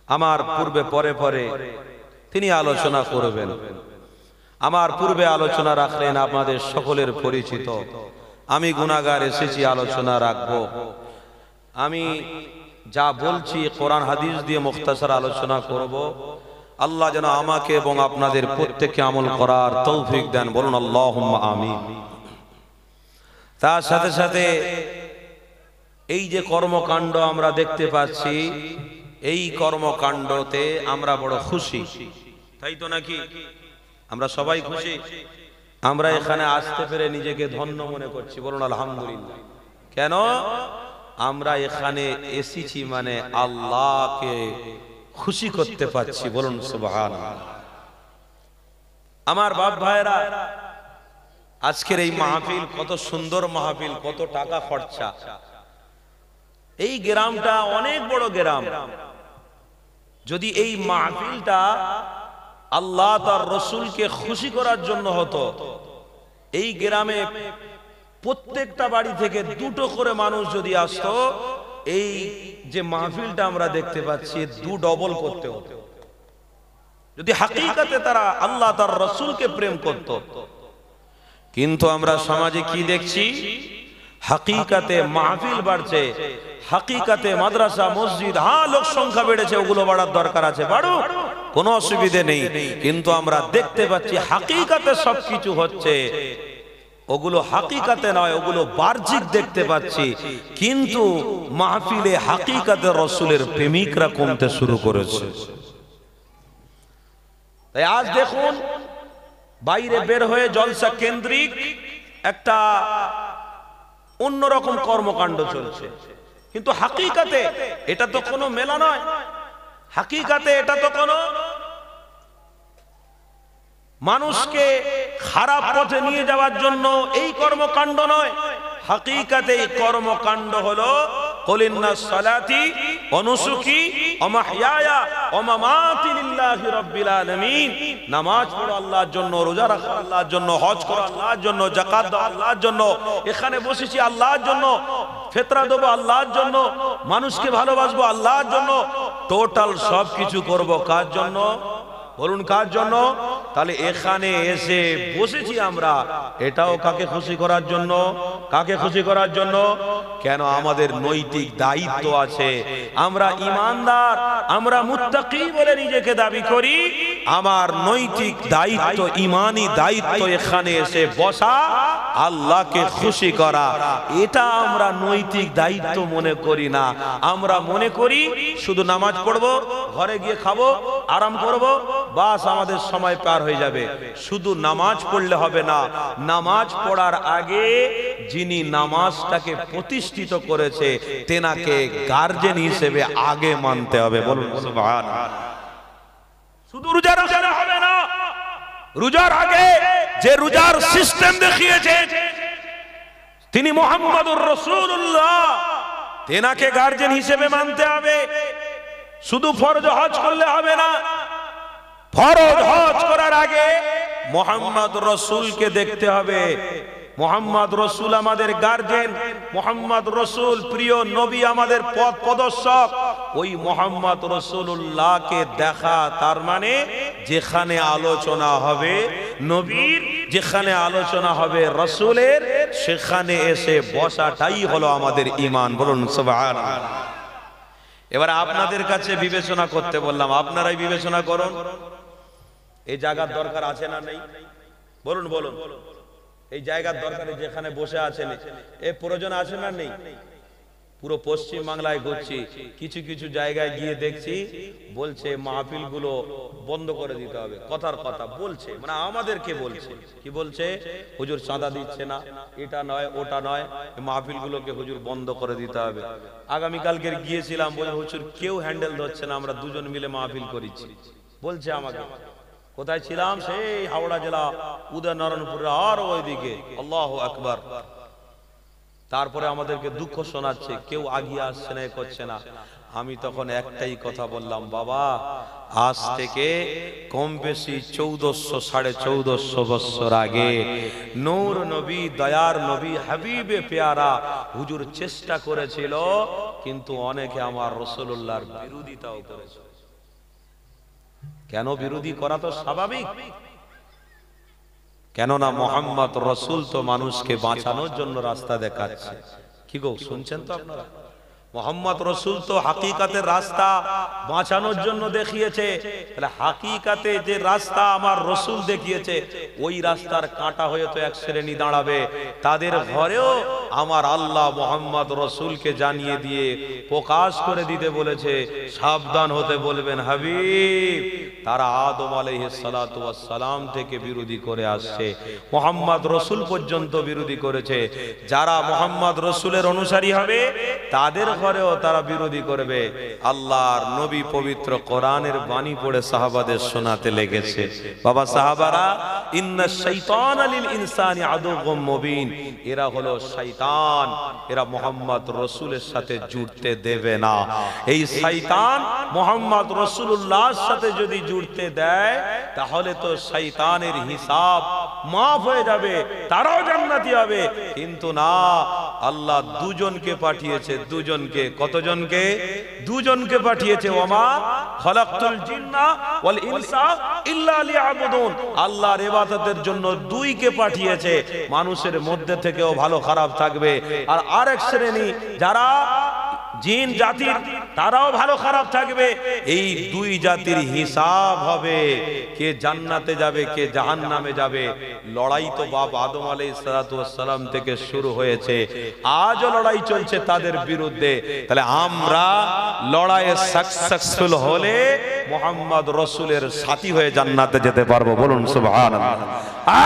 আমার পূর্বে পরে পরে তিনি আলোচনা করবেন। আমার পূর্বে আলোচনা রাখলেন আপনাদের সকলের পরিচিত, আমি গুনাহগার এসেছি আলোচনা রাখবো। আমি যা বলছি কোরআন হাদিস দিয়ে মুখতাসার আলোচনা করব। আল্লাহ যেন আমাকে এবং আপনাদের প্রত্যেককে আমল করার তৌফিক দেন, বলুন আল্লাহুম্মা আমিন। তার সাথে সাথে এই যে কর্মকাণ্ড আমরা দেখতে পাচ্ছি, এই কর্মকাণ্ডতে আমরা বড় খুশি, তাই তো নাকি? আমরা সবাই খুশি। আমরা এখানে আসতে পেরে নিজেকে ধন্য মনে করছি, বলুন আলহামদুলিল্লাহ। কেন? আমরা এখানে এসেছি মানে আল্লাহকে খুশি করতে পারছি, বলুন সুবহানাল্লাহ। আমার বাপ ভাইরা, আজকের এই মাহফিল কত সুন্দর মাহফিল, কত টাকা খরচা। এই গ্রামটা অনেক বড় গ্রাম। যদি এই মাহফিলটা আল্লাহ তার রসুলকে খুশি করার জন্য হতো, এই গ্রামে প্রত্যেকটা বাড়ি থেকে দুটো করে মানুষ যদি আসতো, এই যে মাহফিলটা আমরা দেখতে পাচ্ছি দু ডবল করতে হতো। যদি হাকিকাতে তারা আল্লাহ তার রসুলকে প্রেম করত। কিন্তু আমরা সমাজে কি দেখছি? হাকিকাতে মাহফিল বাড়ছে, হাকিকাতে মাদ্রাসা মসজিদ, হ্যাঁ লোক সংখ্যা বেড়েছে, ওগুলো বাড়ার দরকার আছে, বাড়ুক, কোনো অসুবিধে নেই। কিন্তু আমরা দেখতে পাচ্ছি হাকিকাতে সবকিছু হচ্ছে, ওগুলো হাকিকাতে নয়, ওগুলো বাহ্যিক দেখতে পাচ্ছি। কিন্তু মাহফিলে হাকিকাতে রসুলের প্রেমিকরা কমতে শুরু করেছে। তাই আজ দেখুন বাইরে বের হয়ে জলসা কেন্দ্রিক একটা অন্যরকম কর্মকাণ্ড চলছে, কিন্তু হাকিকাতে এটা তো কোনো মেলা নয়, হাকিকাতে এটা তো কোনো মানুষকে খারাপ পথে নিয়ে যাওয়ার জন্য এই কর্মকাণ্ড নয়। হাকিকাতে এই কর্মকাণ্ড হলো কুলিন্না সালাতি ওয়া নুসুকি ওয়া মাহইয়ায়া ওয়া মামাতি লিল্লাহি রাব্বিল আলামিন। নামাজ পড়ো আল্লাহর জন্য, রোজা রাখো আল্লাহর জন্য, হজ করো আল্লাহর জন্য, যাকাত দাও আল্লাহর জন্য, এখানে বসেছি আল্লাহর জন্য, ফিতরা দেব আল্লাহর জন্য, মানুষকে ভালোবাসবো আল্লাহর জন্য, টোটাল সবকিছু করব কার জন্য? বলুন কার জন্য? তাহলে এখানে এসে বসেছি আমরা, এটাও কাকে খুশি করার জন্য? কাকে খুশি করার জন্য? কেন? আমাদের নৈতিক দায়িত্ব আছে। আমরা ঈমানদার, আমরা মুত্তাকি বলে নিজেকে দাবি করি। আমার নৈতিক দায়িত্ব, ঈমানি দায়িত্ব এখানে এসে বসা, আল্লাহকে খুশি করা। এটা আমরা নৈতিক দায়িত্ব মনে করি না। আমরা মনে করি শুধু নামাজ পড়বো, ঘরে গিয়ে খাবো, আরাম করব, বাস আমাদের সময় পার হয়ে যাবে। শুধু নামাজ পড়লে হবে না, নামাজ পড়ার আগে যিনি নামাজটাকে প্রতিষ্ঠিত করেছে তেনাকে গার্জেন হিসেবে আগে মানতে হবে, বলুন সুবহানাল্লাহ। শুধু রোজা রাখলে হবে না, রোজার আগে যে রোজার সিস্টেম দেখিয়েছে তিনি মুহাম্মদুর রাসূলুল্লাহ, তেনাকে গার্জেন হিসেবে মানতে হবে। শুধু ফরজ হজ করলে হবে না, ফরজ হজ করার আগে মুহাম্মদ রাসূলকে দেখতে হবে। মুহাম্মদ রাসূল আমাদের গার্জেন, মুহাম্মদ রাসূল প্রিয় নবী, আমাদের পথ প্রদর্শক। ওই মুহাম্মদ রাসূলুল্লাহকে দেখা, তার মানে যেখানে আলোচনা হবে নবীর, যেখানে আলোচনা হবে রাসূলের, সেখানে এসে বসাটাই হলো আমাদের ঈমান, বলুন সুবহানাল্লাহ। এবার আপনাদের কাছে বিবেচনা করতে বললাম, আপনারাই বিবেচনা করুন। এই জায়গার দরকার আছে না নেই? বলুন বলুন, এই জায়গার দরকার যেখানে বসে আছেন এর প্রয়োজন আছে না নেই? পুরো পশ্চিম বাংলায় ঘুরছি, কিছু কিছু জায়গায় গিয়ে দেখছি বলছে মাহফিল গুলো বন্ধ করে দিতে হবে। কথার কথা বলছে, মানে আমাদেরকে বলছে, কি বলছে? হুজুর চাঁদা দিচ্ছে না, এটা নয় ওটা নয়, মাহফিল গুলোকে হুজুর বন্ধ করে দিতে হবে। আগামীকালকে গিয়েছিলাম, বলে হুজুর কেউ হ্যান্ডেল ধরছে না, আমরা দুজন মিলে মাহফিল করেছি, বলছে আমাকে। কোথায় ছিলাম? সেই হাওড়া জেলা উদয়নারায়ণপুরে, আর ওইদিকে। আল্লাহু আকবার। তারপরে আমাদেরকে দুঃখ শোনাচ্ছে, কেউ আগিয়ে আসছে না, করছে না। আমি তখন একটাই কথা বললাম, বাবা আজ থেকে কম বেশি 1400-1450 বছর আগে নূর নবী, দয়ার নবী, হাবিবে পেয়ারা হুজুর চেষ্টা করেছিল, কিন্তু অনেকে আমার রাসূলুল্লাহর বিরোধিতাও করেছে। কেন বিরোধী করা তো স্বাভাবিক, কেননা মোহাম্মদ রসুল তো মানুষকে বাঁচানোর জন্য রাস্তা দেখাচ্ছে। কি গো, শুনছেন তো আপনারা? মোহাম্মদ রসুল তো হাকিকাতের রাস্তা বাঁচানোর জন্য দেখিয়েছে। তাহলে হাকিকাতে যে রাস্তা আমার রসুল দেখিয়েছে, ওই রাস্তার কাঁটা হয়ে তো এক শ্রেণী দাঁড়াবে, তাদের ঘরেও আমার আল্লাহ মোহাম্মদ রসুলকে জানিয়ে দিয়ে প্রকাশ করে দিতে বলেছে, সাবধান হতে বলবেন হাবিব। তারা আদম আলাইহিস সালাতু ওয়াস সালাম থেকে বিরোধী করে আসছে, মোহাম্মদ রসুল পর্যন্ত বিরোধী করেছে। যারা মোহাম্মদ রসুলের অনুসারী হবে তাদের ঘরেও তারা বিরোধী করবে। আল্লাহর নবী পবিত্র কোরআনের বাণী পড়ে সাহাবাদের শোনাতে লেগেছে, বাবা সাহাবারা, ইন্নাশ শাইতানা লিল ইনসানি আদুউম মুবিন, এরা হলো শয়তান, এরা মোহাম্মদ রসুলের সাথে জুড়তে দেবে না। এই শয়তান মোহাম্মদ রসুলুল্লাহর সাথে যদি জুড়তে দেয়, তাহলে তো শয়তানের হিসাব মাফ হয়ে যাবে, তারাও জান্নাতি হবে। কিন্তু না, আল্লাহ দুজনকে পাঠিয়েছে, দুজনকে। কতজনকে? দুজনকে পাঠিয়েছে। ওমা খালাকতুল জিন্না ওয়াল ইনসা ইল্লা লিয়াবুদুন, আল্লাহর ইবাদতের জন্য দুইকে পাঠিয়েছে। মানুষের মধ্যে থেকেও ভালো খারাপ থাকবে, আর আরেক শ্রেণী যারা জিন জাতির, তারাও ভালো খারাপ থাকবে। এই দুই জাতির হিসাব হবে, কে জান্নাতে যাবে কে জাহান্নামে যাবে। লড়াই তো বাপ আদম আলাইহিস সালাতু ওয়াস সালাম থেকে শুরু হয়েছে, আজও লড়াই চলছে তাদের বিরুদ্ধে। তাহলে আমরা লড়াইয়ে সাকসেসফুল হলে মুহাম্মদ রাসূলের সাথী হয়ে জান্নাতে যেতে পারবো। বলুন সুবহানাল্লাহ,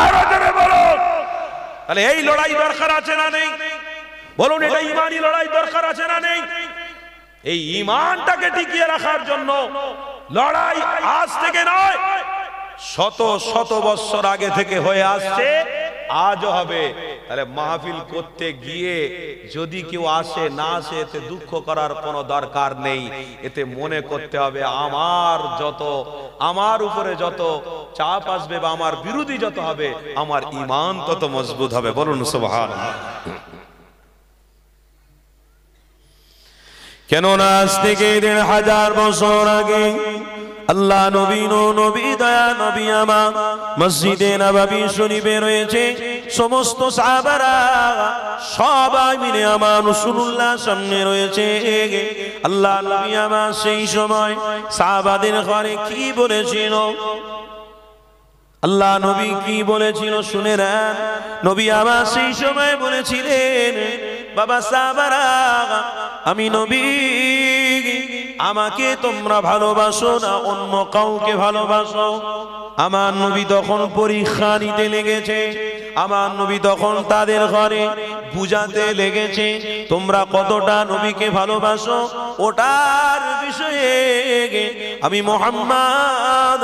আরো জোরে বলুন। তাহলে এই লড়াই দরকার আছে না নেই? বলুন, এটা ঈমানি লড়াই দরকার আছে না নেই? এই ঈমানটাকে টিকিয়ে রাখার জন্য লড়াই আজ থেকে নয়, শত শত বছর আগে থেকে হয়ে আসছে, আজও হবে। তাহলে মাহফিল করতে গিয়ে যদি কেউ আসে না আসে, এতে দুঃখ করার কোনো দরকার নেই। এতে মনে করতে হবে, আমার উপরে যত চাপ আসবে বা আমার বিরোধী যত হবে, আমার ঈমান তত মজবুত হবে। বলুন সুবহানাল্লাহ। কেননা আজ থেকে 1000 বছর আগে আল্লাহ নবী দয়া নবী আমার মসজিদে নববী শরীফে রয়েছে। সমস্ত সাহাবারা সবাই মিলে আমার রাসূলুল্লাহর সামনে রয়েছে। আল্লাহ নবী আমার সেই সময় সাহাবাদের ঘরে কি বলেছিল, আল্লাহ নবী কি বলেছিল শুনে নেন। নবী আমার সেই সময় বলেছিলেন, বাবা সাহাবারা, আমি নবী, আমাকে তোমরা ভালোবাসো না অন্য কাউকে ভালোবাসো? আমার নবী তখন পরীক্ষা নিতে লেগেছে, আমার নবী তখন তাদের ঘরে বুঝাতে লেগেছে, তোমরা কতটা নবীকে ভালোবাসো। ওটার বিষয়ে আমি মুহাম্মদ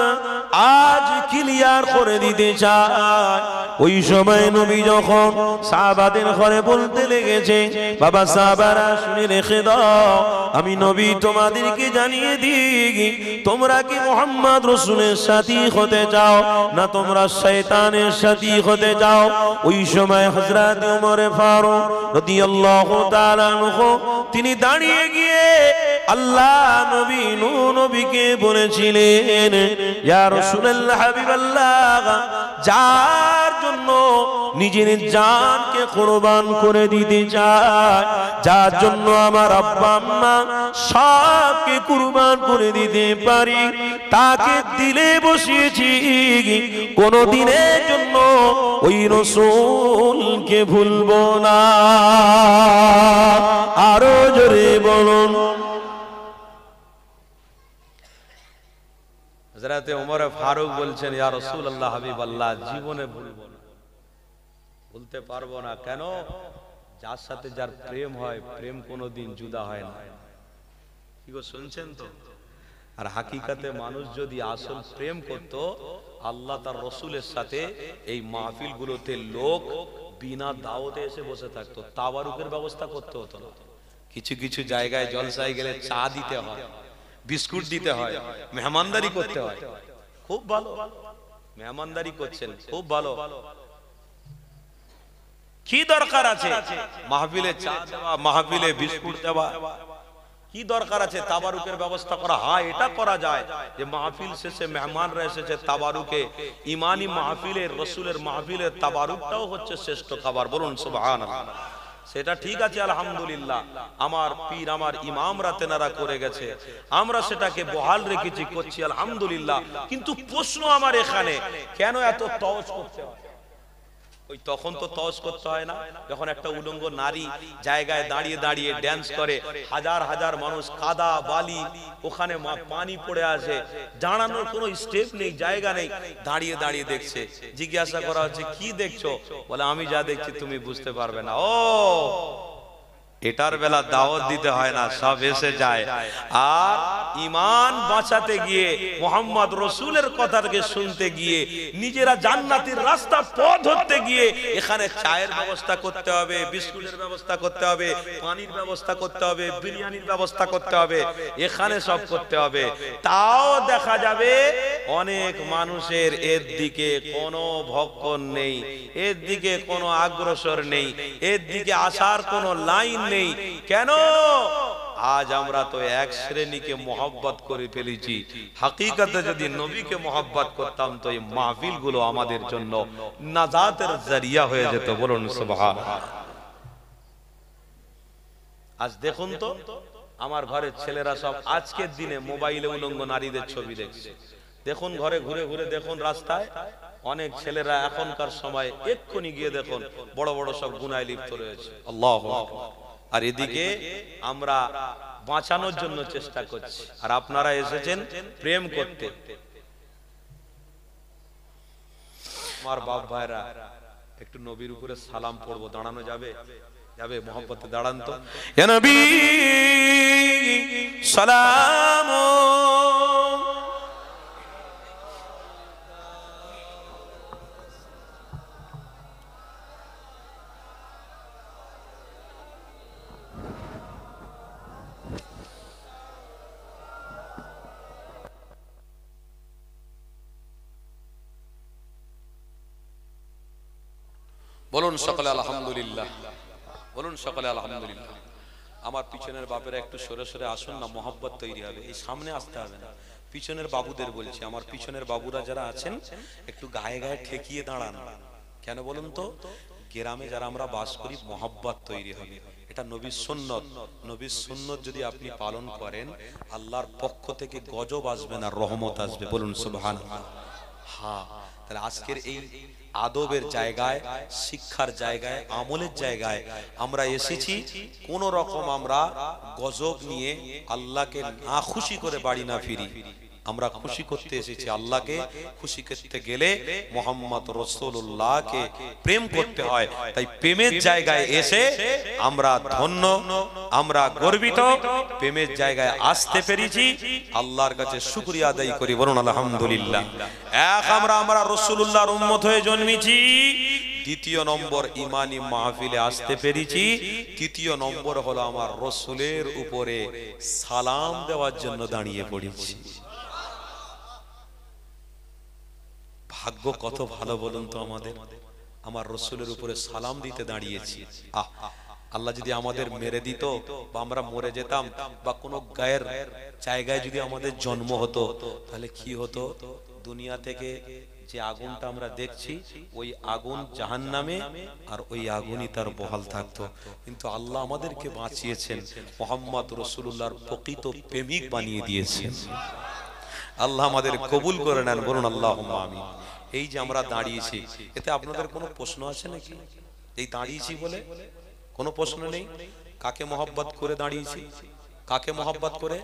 আজ ক্লিয়ার করে দিতে চাই। ওই সময় নবী যখন সাহাবাদের ঘরে বলতে লেগেছে, বাবা সাহাবারা শুনে রেখে দাও, আমি নবী তোমাদেরকে জানিয়ে দিই, তোমরা কি মুহাম্মদ রাসূলের সাথী হতে চাও না তোমরা শয়তানের সাথী হতে চাও? ওই সময় হযরত ওমর ফারুক রাদিয়াল্লাহু তাআলা আনহু তিনি দাঁড়িয়ে গিয়ে আল্লাহ নবীকে বলেছিলেন, ইয়া রাসূলুল্লাহ হাবিবাল্লাহ, যার জন্য নিজের জানকে কুরবান করে দিতে চায়, যার জন্য আমার আব্বা আম্মা সবকে কুরবান করে দিতে পারি, তাকে দিলে বসিয়েছি, কোন দিনের জন্য ওই রাসূলকে ভুলবো না। আরো জোরে বলুন। হযরত ওমর ফারুক বলছেন, ইয়া রাসূলুল্লাহ হাবিবাল্লাহ, জীবনে ভুলবো না, ভুলতে পারবো না। কেন? যার সাথে যার প্রেম হয়, প্রেম কোনোদিন জুদা হয় না। কি গো, শুনছেন তো? আর হাকিকাতে মানুষ যদি আসল প্রেম করত, আল্লাহ তার রাসূলের সাথে এই মাহফিলগুলোতে লোক বিনা দাওয়াতে এসে বসে থাকতো, তাবারুকের ব্যবস্থা করতে হতো না। কিছু কিছু জায়গায় জলসায় গেলে চা দিতে হয়, বিস্কুট দিতে হয়, মেহমানদারি করতে হয়। খুব ভালো, মেহমানদারি করছেন, খুব ভালো। কি দরকার আছে মাহফিলে চা দেওয়া, মাহফিলে বিস্কুট দেওয়া? কি দরকার আছে তাবারুকের ব্যবস্থা করা? হ্যাঁ, এটা করা যায় যে মাহফিল শেষে মেহমানরা এসেছে তাবারুকে, ইমানি মাহফিলের, রসুলের মাহফিলের তাবারুকটাও হচ্ছে শ্রেষ্ঠ খাবার। বলুন সুবহানাল্লাহ। সেটা ঠিক আছে, আলহামদুলিল্লাহ। আমার পীর, আমার ইমামরা তেনারা করে গেছে, আমরা সেটাকে বহাল রেখেছি, করছি, আলহামদুলিল্লাহ। কিন্তু প্রশ্ন আমার এখানে, কেন এত তওয়াজ করতে হয়? ওই তখন তো তওয়াজ করতে হয় না, যখন একটা উলঙ্গ নারী জায়গায় দাঁড়িয়ে দাঁড়িয়ে ড্যান্স করে, হাজার হাজার মানুষ, কাদা বালি, ওখানে পানি পড়ে আছে, দাঁড়ানোর কোনো স্টেপ নেই, জায়গা নেই, দাঁড়িয়ে দাঁড়িয়ে দেখছে। জিজ্ঞাসা করা হচ্ছে কি দেখছো? বলে আমি যা দেখছি তুমি বুঝতে পারবে না। ও, এটার বেলা দাওয়াত দিতে হয় না, সব এসে যায়। আর ঈমান বাঁচাতে গিয়ে, মুহাম্মদ রাসূলের কথাকে শুনতে গিয়ে, নিজেরা জান্নাতের রাস্তা পথ ধরতে গিয়ে এখানে চায়ের ব্যবস্থা করতে হবে, বিস্কুটের ব্যবস্থা করতে হবে, পানির ব্যবস্থা করতে হবে, বিরিয়ানির ব্যবস্থা করতে হবে, এখানে সব করতে হবে। তাও দেখা যাবে অনেক মানুষের এর দিকে কোনো ভক্ষণ নেই, এর দিকে কোনো আগ্রসর নেই, এর দিকে আসার কোনো লাইন নেই। কেন? আজ আমরা তো এক শ্রেণীকে মোহাব্বত করে ফেলেছি। হাকিকতে যদি নবীকে মোহাব্বত করতাম তো এই মাহফিল গুলো আমাদের জন্য নাজাতের জরিয়া হয়ে যেত। বলুন সুবহানাল্লাহ। আজ দেখুন তো, আমার ঘরের ছেলেরা সব আজকের দিনে মোবাইলে উলঙ্গ নারীদের ছবি দেখছে। দেখুন, ঘরে ঘুরে ঘুরে দেখুন, রাস্তায় অনেক ছেলেরা এখনকার সময় এক্ষুনি গিয়ে দেখুন বড় বড় সব গুনায় লিপ্ত রয়েছে। আল্লাহু আকবার। আর এদিকে আমরা বাঁচানোর জন্য চেষ্টা করছি, আর আপনারা এসেছেন প্রেম করতে। আমার বাপ ভাইরা, একটু নবীর উপরে সালাম পড়বো, দাঁড়ানো যাবে? যাবে? মোহাম্মতে দাঁড়ান তো। ইয়া নবী সালাম। বলুন সকলে আলহামদুলিল্লাহ, বলুন সকলে আলহামদুলিল্লাহ। আমার পিছনের বাপেরা একটু সরে সরে আসুন না, মোহাব্বত তৈরি হবে। এই সামনে আসতে হবে না, পিছনের বাবুদের বলছি, আমার পিছনের বাবুরা যারা আছেন একটু গায়ে গায়ে ঠেকিয়ে দাঁড়ান। কেন বলুন তো? গ্রামে যারা আমরা বাস করি, মোহাব্বত তৈরি হবে। এটা নবীর সুন্নত। নবীর সুন্নত যদি আপনি পালন করেন, আল্লাহর পক্ষ থেকে গজব আসবে না, রহমত আসবে। বলুন সুবহানাল্লাহ। হ্যাঁ, তাহলে আজকের এই আদবের জায়গায়, শিক্ষার জায়গায়, আমলের জায়গায় আমরা এসেছি। কোন রকম আমরা গজব নিয়ে আল্লাহকে না খুশি করে বাড়ি না ফিরি। আমরা খুশি করতে এসেছি আল্লাহকে। খুশি করতে গেলে মুহাম্মদ রাসূলুল্লাহকে প্রেম করতে হয়। তাই প্রেমের জায়গায় এসে আমরা ধন্য, আমরা গর্বিত, প্রেমের জায়গায় আসতে পেরেছি। আল্লাহর কাছে শুকরিয়া আদায় করি। বলুন আলহামদুলিল্লাহ। এক, আমরা রাসূলুল্লাহর উম্মত হয়ে জন্মেছি। দ্বিতীয় নম্বর, ইমানি মাহফিলে আসতে পেরেছি। তৃতীয় নম্বর হলো আমার রাসূলের উপরে সালাম দেওয়ার জন্য দাঁড়িয়ে পড়েছি। ভাগ্য কত ভালো বলুন তো আমাদের, আমার রাসূলের উপরে সালাম দিতে দাঁড়িয়েছি। আল্লাহ যদি আমাদের মেরে দিত বা আমরা মরে যেতাম বা কোনো গায়ের জায়গায় যদি আমাদের জন্ম হতো, তাহলে কি হতো? দুনিয়া থেকে যে আগুনটা আমরা দেখছি, ওই আগুন জাহান্নামে, আর ওই আগুনই তার বহাল থাকতো। কিন্তু আল্লাহ আমাদেরকে বাঁচিয়েছেন, মুহাম্মদ রাসূলুল্লাহর প্রকৃত প্রেমিক বানিয়ে দিয়েছেন। আল্লাহ আমাদের কবুল করে নেন। বলুন আল্লাহুম্মা আমিন। এই যে আমরা দাঁড়িয়েছি, এতে আপনাদের কোনো প্রশ্ন আছে নাকি? এই দাঁড়িয়েছি বলে কোনো প্রশ্ন নেই? কাকে মহব্বত করে দাঁড়িয়েছি? কাকে মহব্বত করে?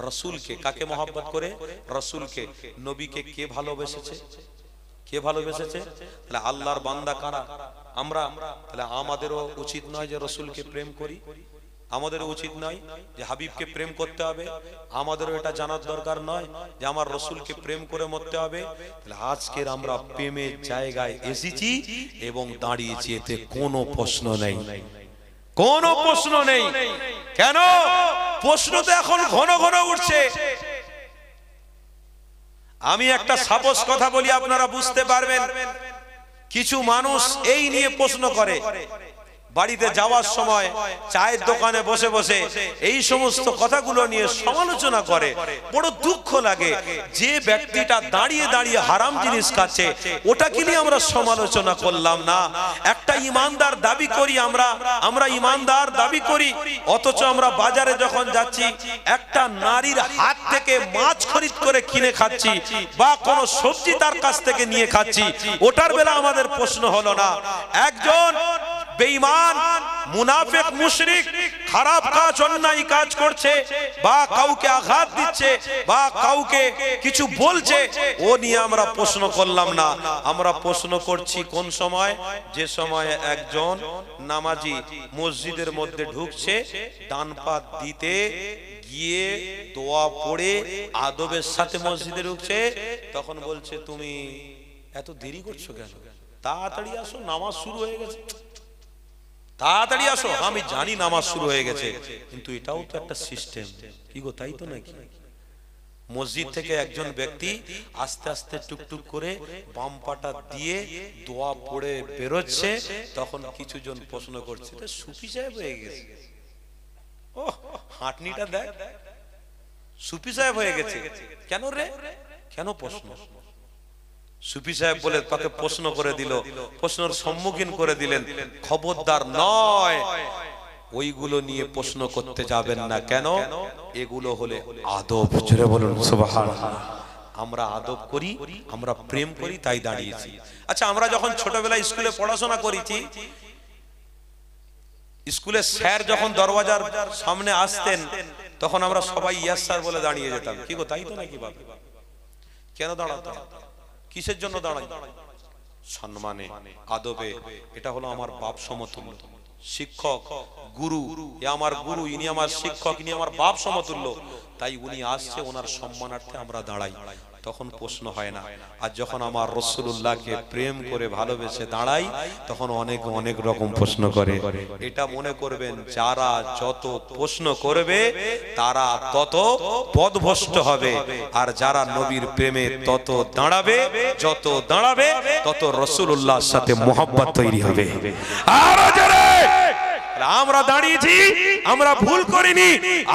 রাসূলকে। কাকে মহব্বত করে? রাসূলকে। নবীকে কে ভালোবেসেছে? কে ভালোবেসেছে? তাহলে আল্লাহর বান্দা কারা? আমরা। তাহলে আমাদেরও উচিত নয় যে রাসূলকে প্রেম করি? আমাদের উচিত নয় যে হাবিবকে প্রেম করতে হবে? আমাদেরও এটা জানার দরকার নয় যে আমার রাসূলকে প্রেম করে মরতে হবে? তাহলে আজকের আমরা প্রেমের জায়গায় এসেছি এবং দাঁড়িয়েছি, এতে কোনো প্রশ্ন নেই, কোনো প্রশ্ন নেই। কেন? প্রশ্ন তো এখন ঘন ঘন উঠছে। আমি একটা সাপোজ কথা বলি, আপনারা বুঝতে পারবেন। কিছু মানুষ এই নিয়ে প্রশ্ন করে, বাড়িতে যাওয়ার সময় চায়ের দোকানে বসে বসে এই সমস্ত কথাগুলো নিয়ে সমালোচনা করে। বড় দুঃখ লাগে, যে ব্যক্তিটা দাঁড়িয়ে দাঁড়িয়ে হারাম জিনিস খাচ্ছে ওটা কি নিয়ে আমরা সমালোচনা করলাম না? একটা ইমানদার দাবি করি আমরা ইমানদার দাবি করি, অথচ আমরা বাজারে যখন যাচ্ছি একটা নারীর হাত থেকে মাছ খরিদ করে কিনে খাচ্ছি বা কোনো সবজি তার কাছ থেকে নিয়ে খাচ্ছি, ওটার বেলা আমাদের প্রশ্ন হলো না? একজন বেঈমান, মুনাফিক, মুশরিক খারাপ কাজ, অন্যায় কাজ করছে বা কাউকে আঘাত দিচ্ছে বা কাউকে কিছু বলছে, ও নিয়ে আমরা প্রশ্ন করলাম না। আমরা প্রশ্ন করছি কোন সময়? যে সময় একজন নামাজি মসজিদের মধ্যে ঢুকছে, ডান পা দিতে গিয়ে দোয়া পড়ে আদবের সাথে মসজিদে ঢুকছে, তখন বলছে তুমি এত দেরি করছো কেন? তাড়াতাড়ি আসো, নামাজ শুরু হয়ে গেছে। তাড়াতাড়ি আসো। আমি জানি নামাজ শুরু হয়ে গেছে, কিন্তু এটাও তো একটা সিস্টেম। কি গো, তাই তো নাকি? মসজিদ থেকে একজন ব্যক্তি আস্তে আস্তে টুকটুক করে বাম পাটা দিয়ে দোয়া পড়ে বেরোচ্ছে, তখন কিছু জন প্রশ্ন করছে সুফি সাহেব হয়ে গেছে। ও হাঁটনিটা দেখ, সুফি সাহেব হয়ে গেছে। কেন রে? কেন প্রশ্ন? সুফি সাহেব বলে তাকে প্রশ্ন করে দিল, প্রশ্নের সম্মুখীন করে দিলেন। খবরদার নয়, ওইগুলো নিয়ে প্রশ্ন করতে যাবেন না। কেন? এগুলো হলে আদব। জোরে বলুন সুবহানাল্লাহ। আমরা আদব করি, আমরা প্রেম করি, তাই দাঁড়িয়েছি। আচ্ছা, আমরা যখন ছোটবেলায় স্কুলে পড়াশোনা করেছি, স্কুলে স্যার যখন দরওয়াজার সামনে আসতেন, তখন আমরা সবাই ইয়াস স্যার বলে দাঁড়িয়ে যেতাম। কি গো, তাই তো নাকি বাবা? কেন দাঁড়াতাম? কিসের জন্য দাঁড়াই? সম্মানে, আদবে। এটা হলো আমার বাপ সমতুল্য শিক্ষক, গুরু। এ আমার গুরু, ইনি আমার শিক্ষক, ইনি আমার বাপ সমতুল্য। তাই উনি আসছে, ওনার সম্মানার্থে আমরা দাঁড়াই, তখন প্রশ্ন হয় না। আর যখন আমার রাসূলুল্লাহকে প্রেম করে ভালোবেসে দাঁড়াই, তখন অনেক অনেক রকম প্রশ্ন করে। এটা মনে করবেন, যারা যত প্রশ্ন করবে তারা তত পথভ্রষ্ট হবে, আর যারা নবীর প্রেমে তত দাঁড়াবে, যত দাঁড়াবে তত রাসূলুল্লাহর সাথে মহব্বত তৈরি হবে। আর জোরে আমরা দাঁড়িয়েছি, আমরা ভুল করিনি।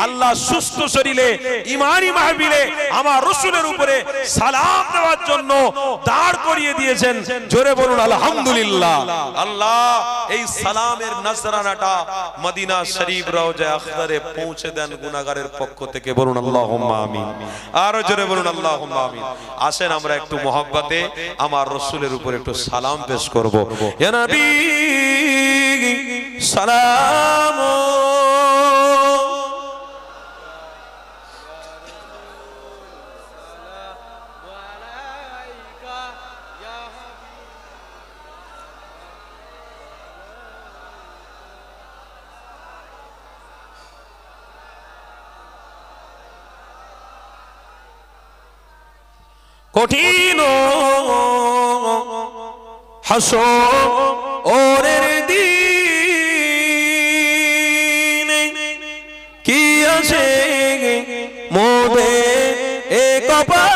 আল্লাহ সুস্থ শরীরে ঈমানি মাহফিলে আমার রাসূলের উপরে সালাম দেওয়ার জন্য দাঁড় করিয়ে দিয়েছেন। জোরে বলুন আলহামদুলিল্লাহ। আল্লাহ এই সালামের নজরানাটা মদিনা শরীফ রওজা আখদারে পৌঁছে দেন গুনাহগারের পক্ষ থেকে। বলুন আল্লাহুম্মা আমিন। আর জোরে বলুন আল্লাহুম্মা আমিন। আসেন আমরা একটু মহব্বতে আমার রাসূলের উপরে একটু সালাম পেশ করব। ইয়া নবী সালাম কঠিন হাসরের দিন কি আছে মোদের এ কপাল,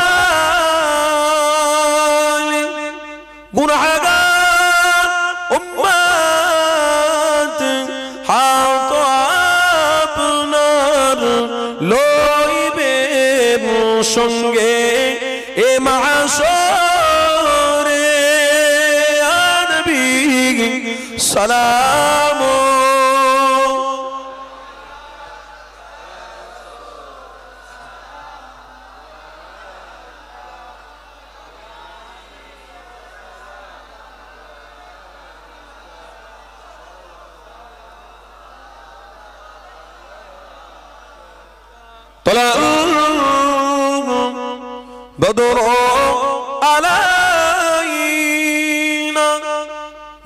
গুনাহগার উম্মত হাত আপনার লইবে সঙ্গে এ মাশরে। ইয়া নবী সালাম بدر علينا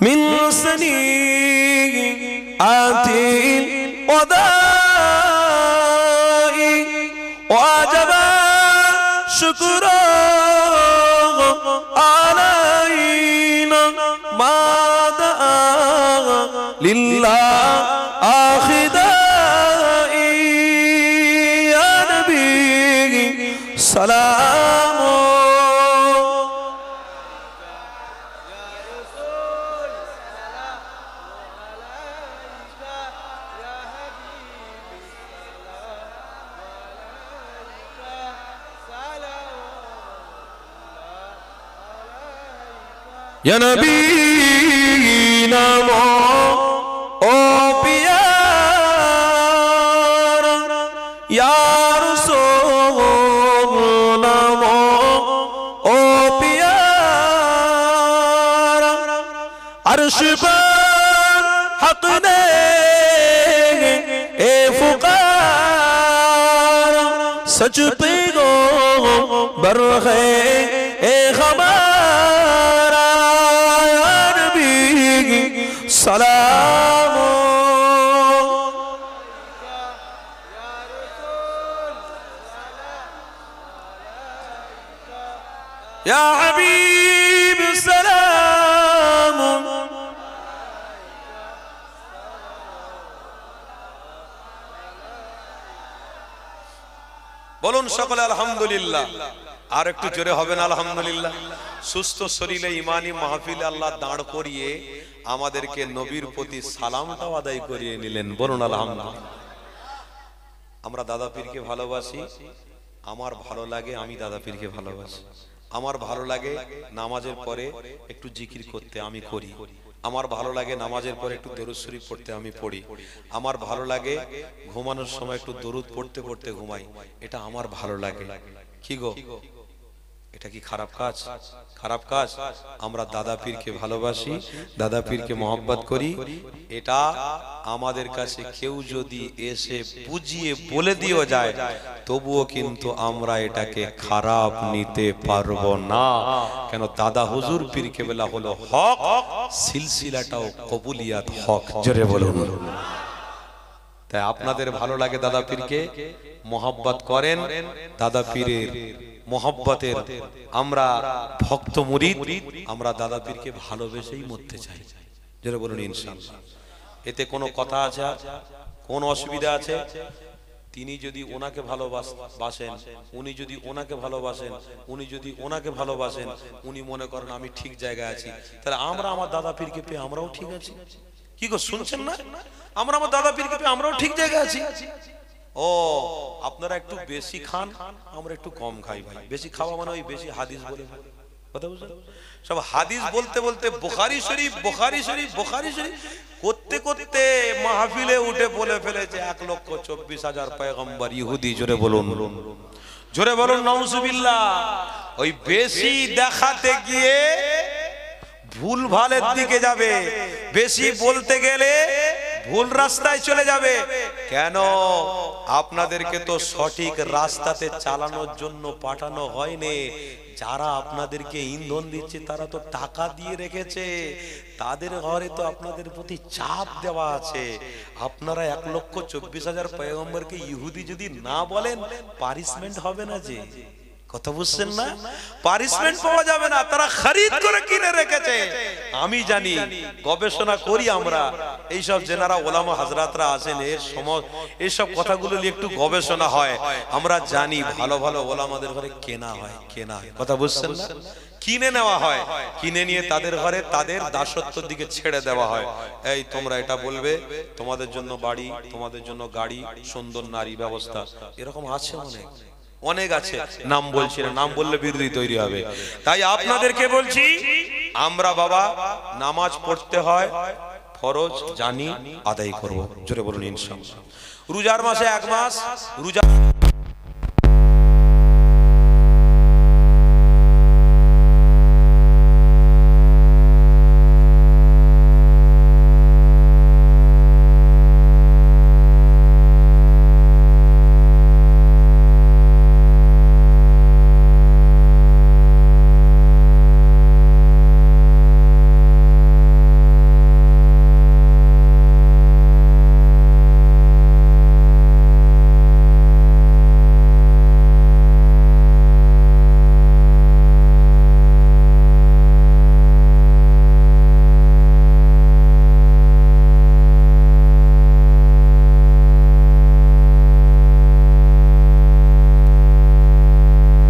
من سنيئات الوداع وجب شكر علينا ما دعا لله আখিদাই ইয়া নবী সালাম Ya Nabi namo o piyara Ya Rasul namo o piyara Arsh par haq ne e fuqara Sach pe go bar hai e khabar سلام يا حبيب سلام বলুন সকলে আলহামদুলিল্লাহ আর একটু জোরে হবে না আলহামদুলিল্লাহ সুস্থ শরীরে ঈমানি মাহফিলে আল্লাহ দাঁড় করিয়ে আমাদেরকে নবীর প্রতি সালামটাও আদায় করিয়ে নিলেন বলুন আলহামদুলিল্লাহ আমরা দাদা পীরকে ভালোবাসি আমার ভালো লাগে আমি দাদা পীরকে ভালোবাসি আমার ভালো লাগে নামাজের পরে একটু জিকির করতে আমি করি আমার ভালো লাগে নামাজের পরে একটু দরুদ শরীফ পড়তে আমি পড়ি আমার ভালো লাগে ঘুমানোর সময় একটু দরুদ পড়তে পড়তে ঘুমাই এটা আমার ভালো লাগে কি গো এটা কি খারাপ কাজ খারাপ কাজ আমরা দাদা পীরকে ভালোবাসি দাদা পীরকে মহব্বত করি এটা আমাদের কাছে কেউ যদি এসে বুঝিয়ে বলে দিও যায় তবুও কিন্তু আমরা এটাকে খারাপ নিতে পারবো না কেন দাদা হুজুর পীর কেবলা হলো হক সিলসিলাটাও কবুলিয়াত হক জোরে বলুন তাই আপনাদের ভালো লাগে দাদা পীরকে মহব্বত করেন দাদা পীরের মোহাব্বতের আমরা ভক্ত মুরিদ আমরা দাদা পীরকে ভালোবেসেই মরতে চাই যারা বলুন ইনশাআল্লাহ এতে কোনো কথা আছে কোন অসুবিধা আছে তিনি যদি ওনাকে ভালোবাসেন উনি যদি ওনাকে ভালোবাসেন উনি যদি ওনাকে ভালোবাসেন উনি মনে করেন আমি ঠিক জায়গায় আছি তাহলে আমরা আমার দাদা পীরকে পেয়ে আমরাও ঠিক আছি কি গো শুনছেন না আমরা আমার দাদা পীরকে পেয়ে আমরাও ঠিক জায়গায় আছি ও আপনারা একটু বেশি খান আমরা একটু কম খাই ভাই বেশি খাওয়া মানে ওই বেশি হাদিস বলে কথা বুঝলেন সব হাদিস বলতে বলতে বুখারী শরীফ বুখারী শরীফ বুখারী শরীফ করতে করতে মাহফিলে উঠে বলে ফেলেছে 1,24,000 পয়গম্বর ইহুদি জোরে বলুন নাউজুবিল্লাহ ওই বেশি দেখাতে গিয়ে ভুল ভালের দিকে যাবে বেশি বলতে গেলে ভুল রাস্তায় চলে যাবে কেন আপনাদেরকে তো সঠিক রাস্তাতে চালানোর জন্য পাঠানো হয়নি যারা আপনাদেরকে ইন্ধন দিচ্ছে তারা তো টাকা দিয়ে রেখেছে তাদের ঘরে তো আপনাদের প্রতি চাপ দেওয়া আছে আপনারা 1,24,000 পয়গম্বরকে ইহুদি যদি না বলেন পানিশমেন্ট হবে না যে কথা বুঝছেন না পানিশমেন্ট পাওয়া যাবে না তারা খরিদ করে কিনে রেখেছে আমি জানি গবেষণা করি আমরা এই সব জেনারা ওলামা হযরতরা আছেন এর এই সব কথাগুলো নিয়ে একটু গবেষণা হয় আমরা জানি ভালো ভালো ওলামাদের ঘরে কেনা হয় কথা বুঝছেন না কিনে নেওয়া হয় কিনে নিয়ে তাদের ঘরে তাদের দাসত্বের দিকে ছেড়ে দেওয়া হয় এই তোমরা এটা বলবে তোমাদের জন্য বাড়ি তোমাদের জন্য গাড়ি সুন্দর নারী ব্যবস্থা এরকম আছে অনেক আছে নাম বলছি না নাম বললে বিরোধী তৈরি হবে তাই আপনাদেরকে বলছি আমরা বাবা নামাজ পড়তে হয় ফরজ জানি আদায় করব জোরে বলুন ইনশাআল্লাহ রোজার মাসে 1 মাস রোজা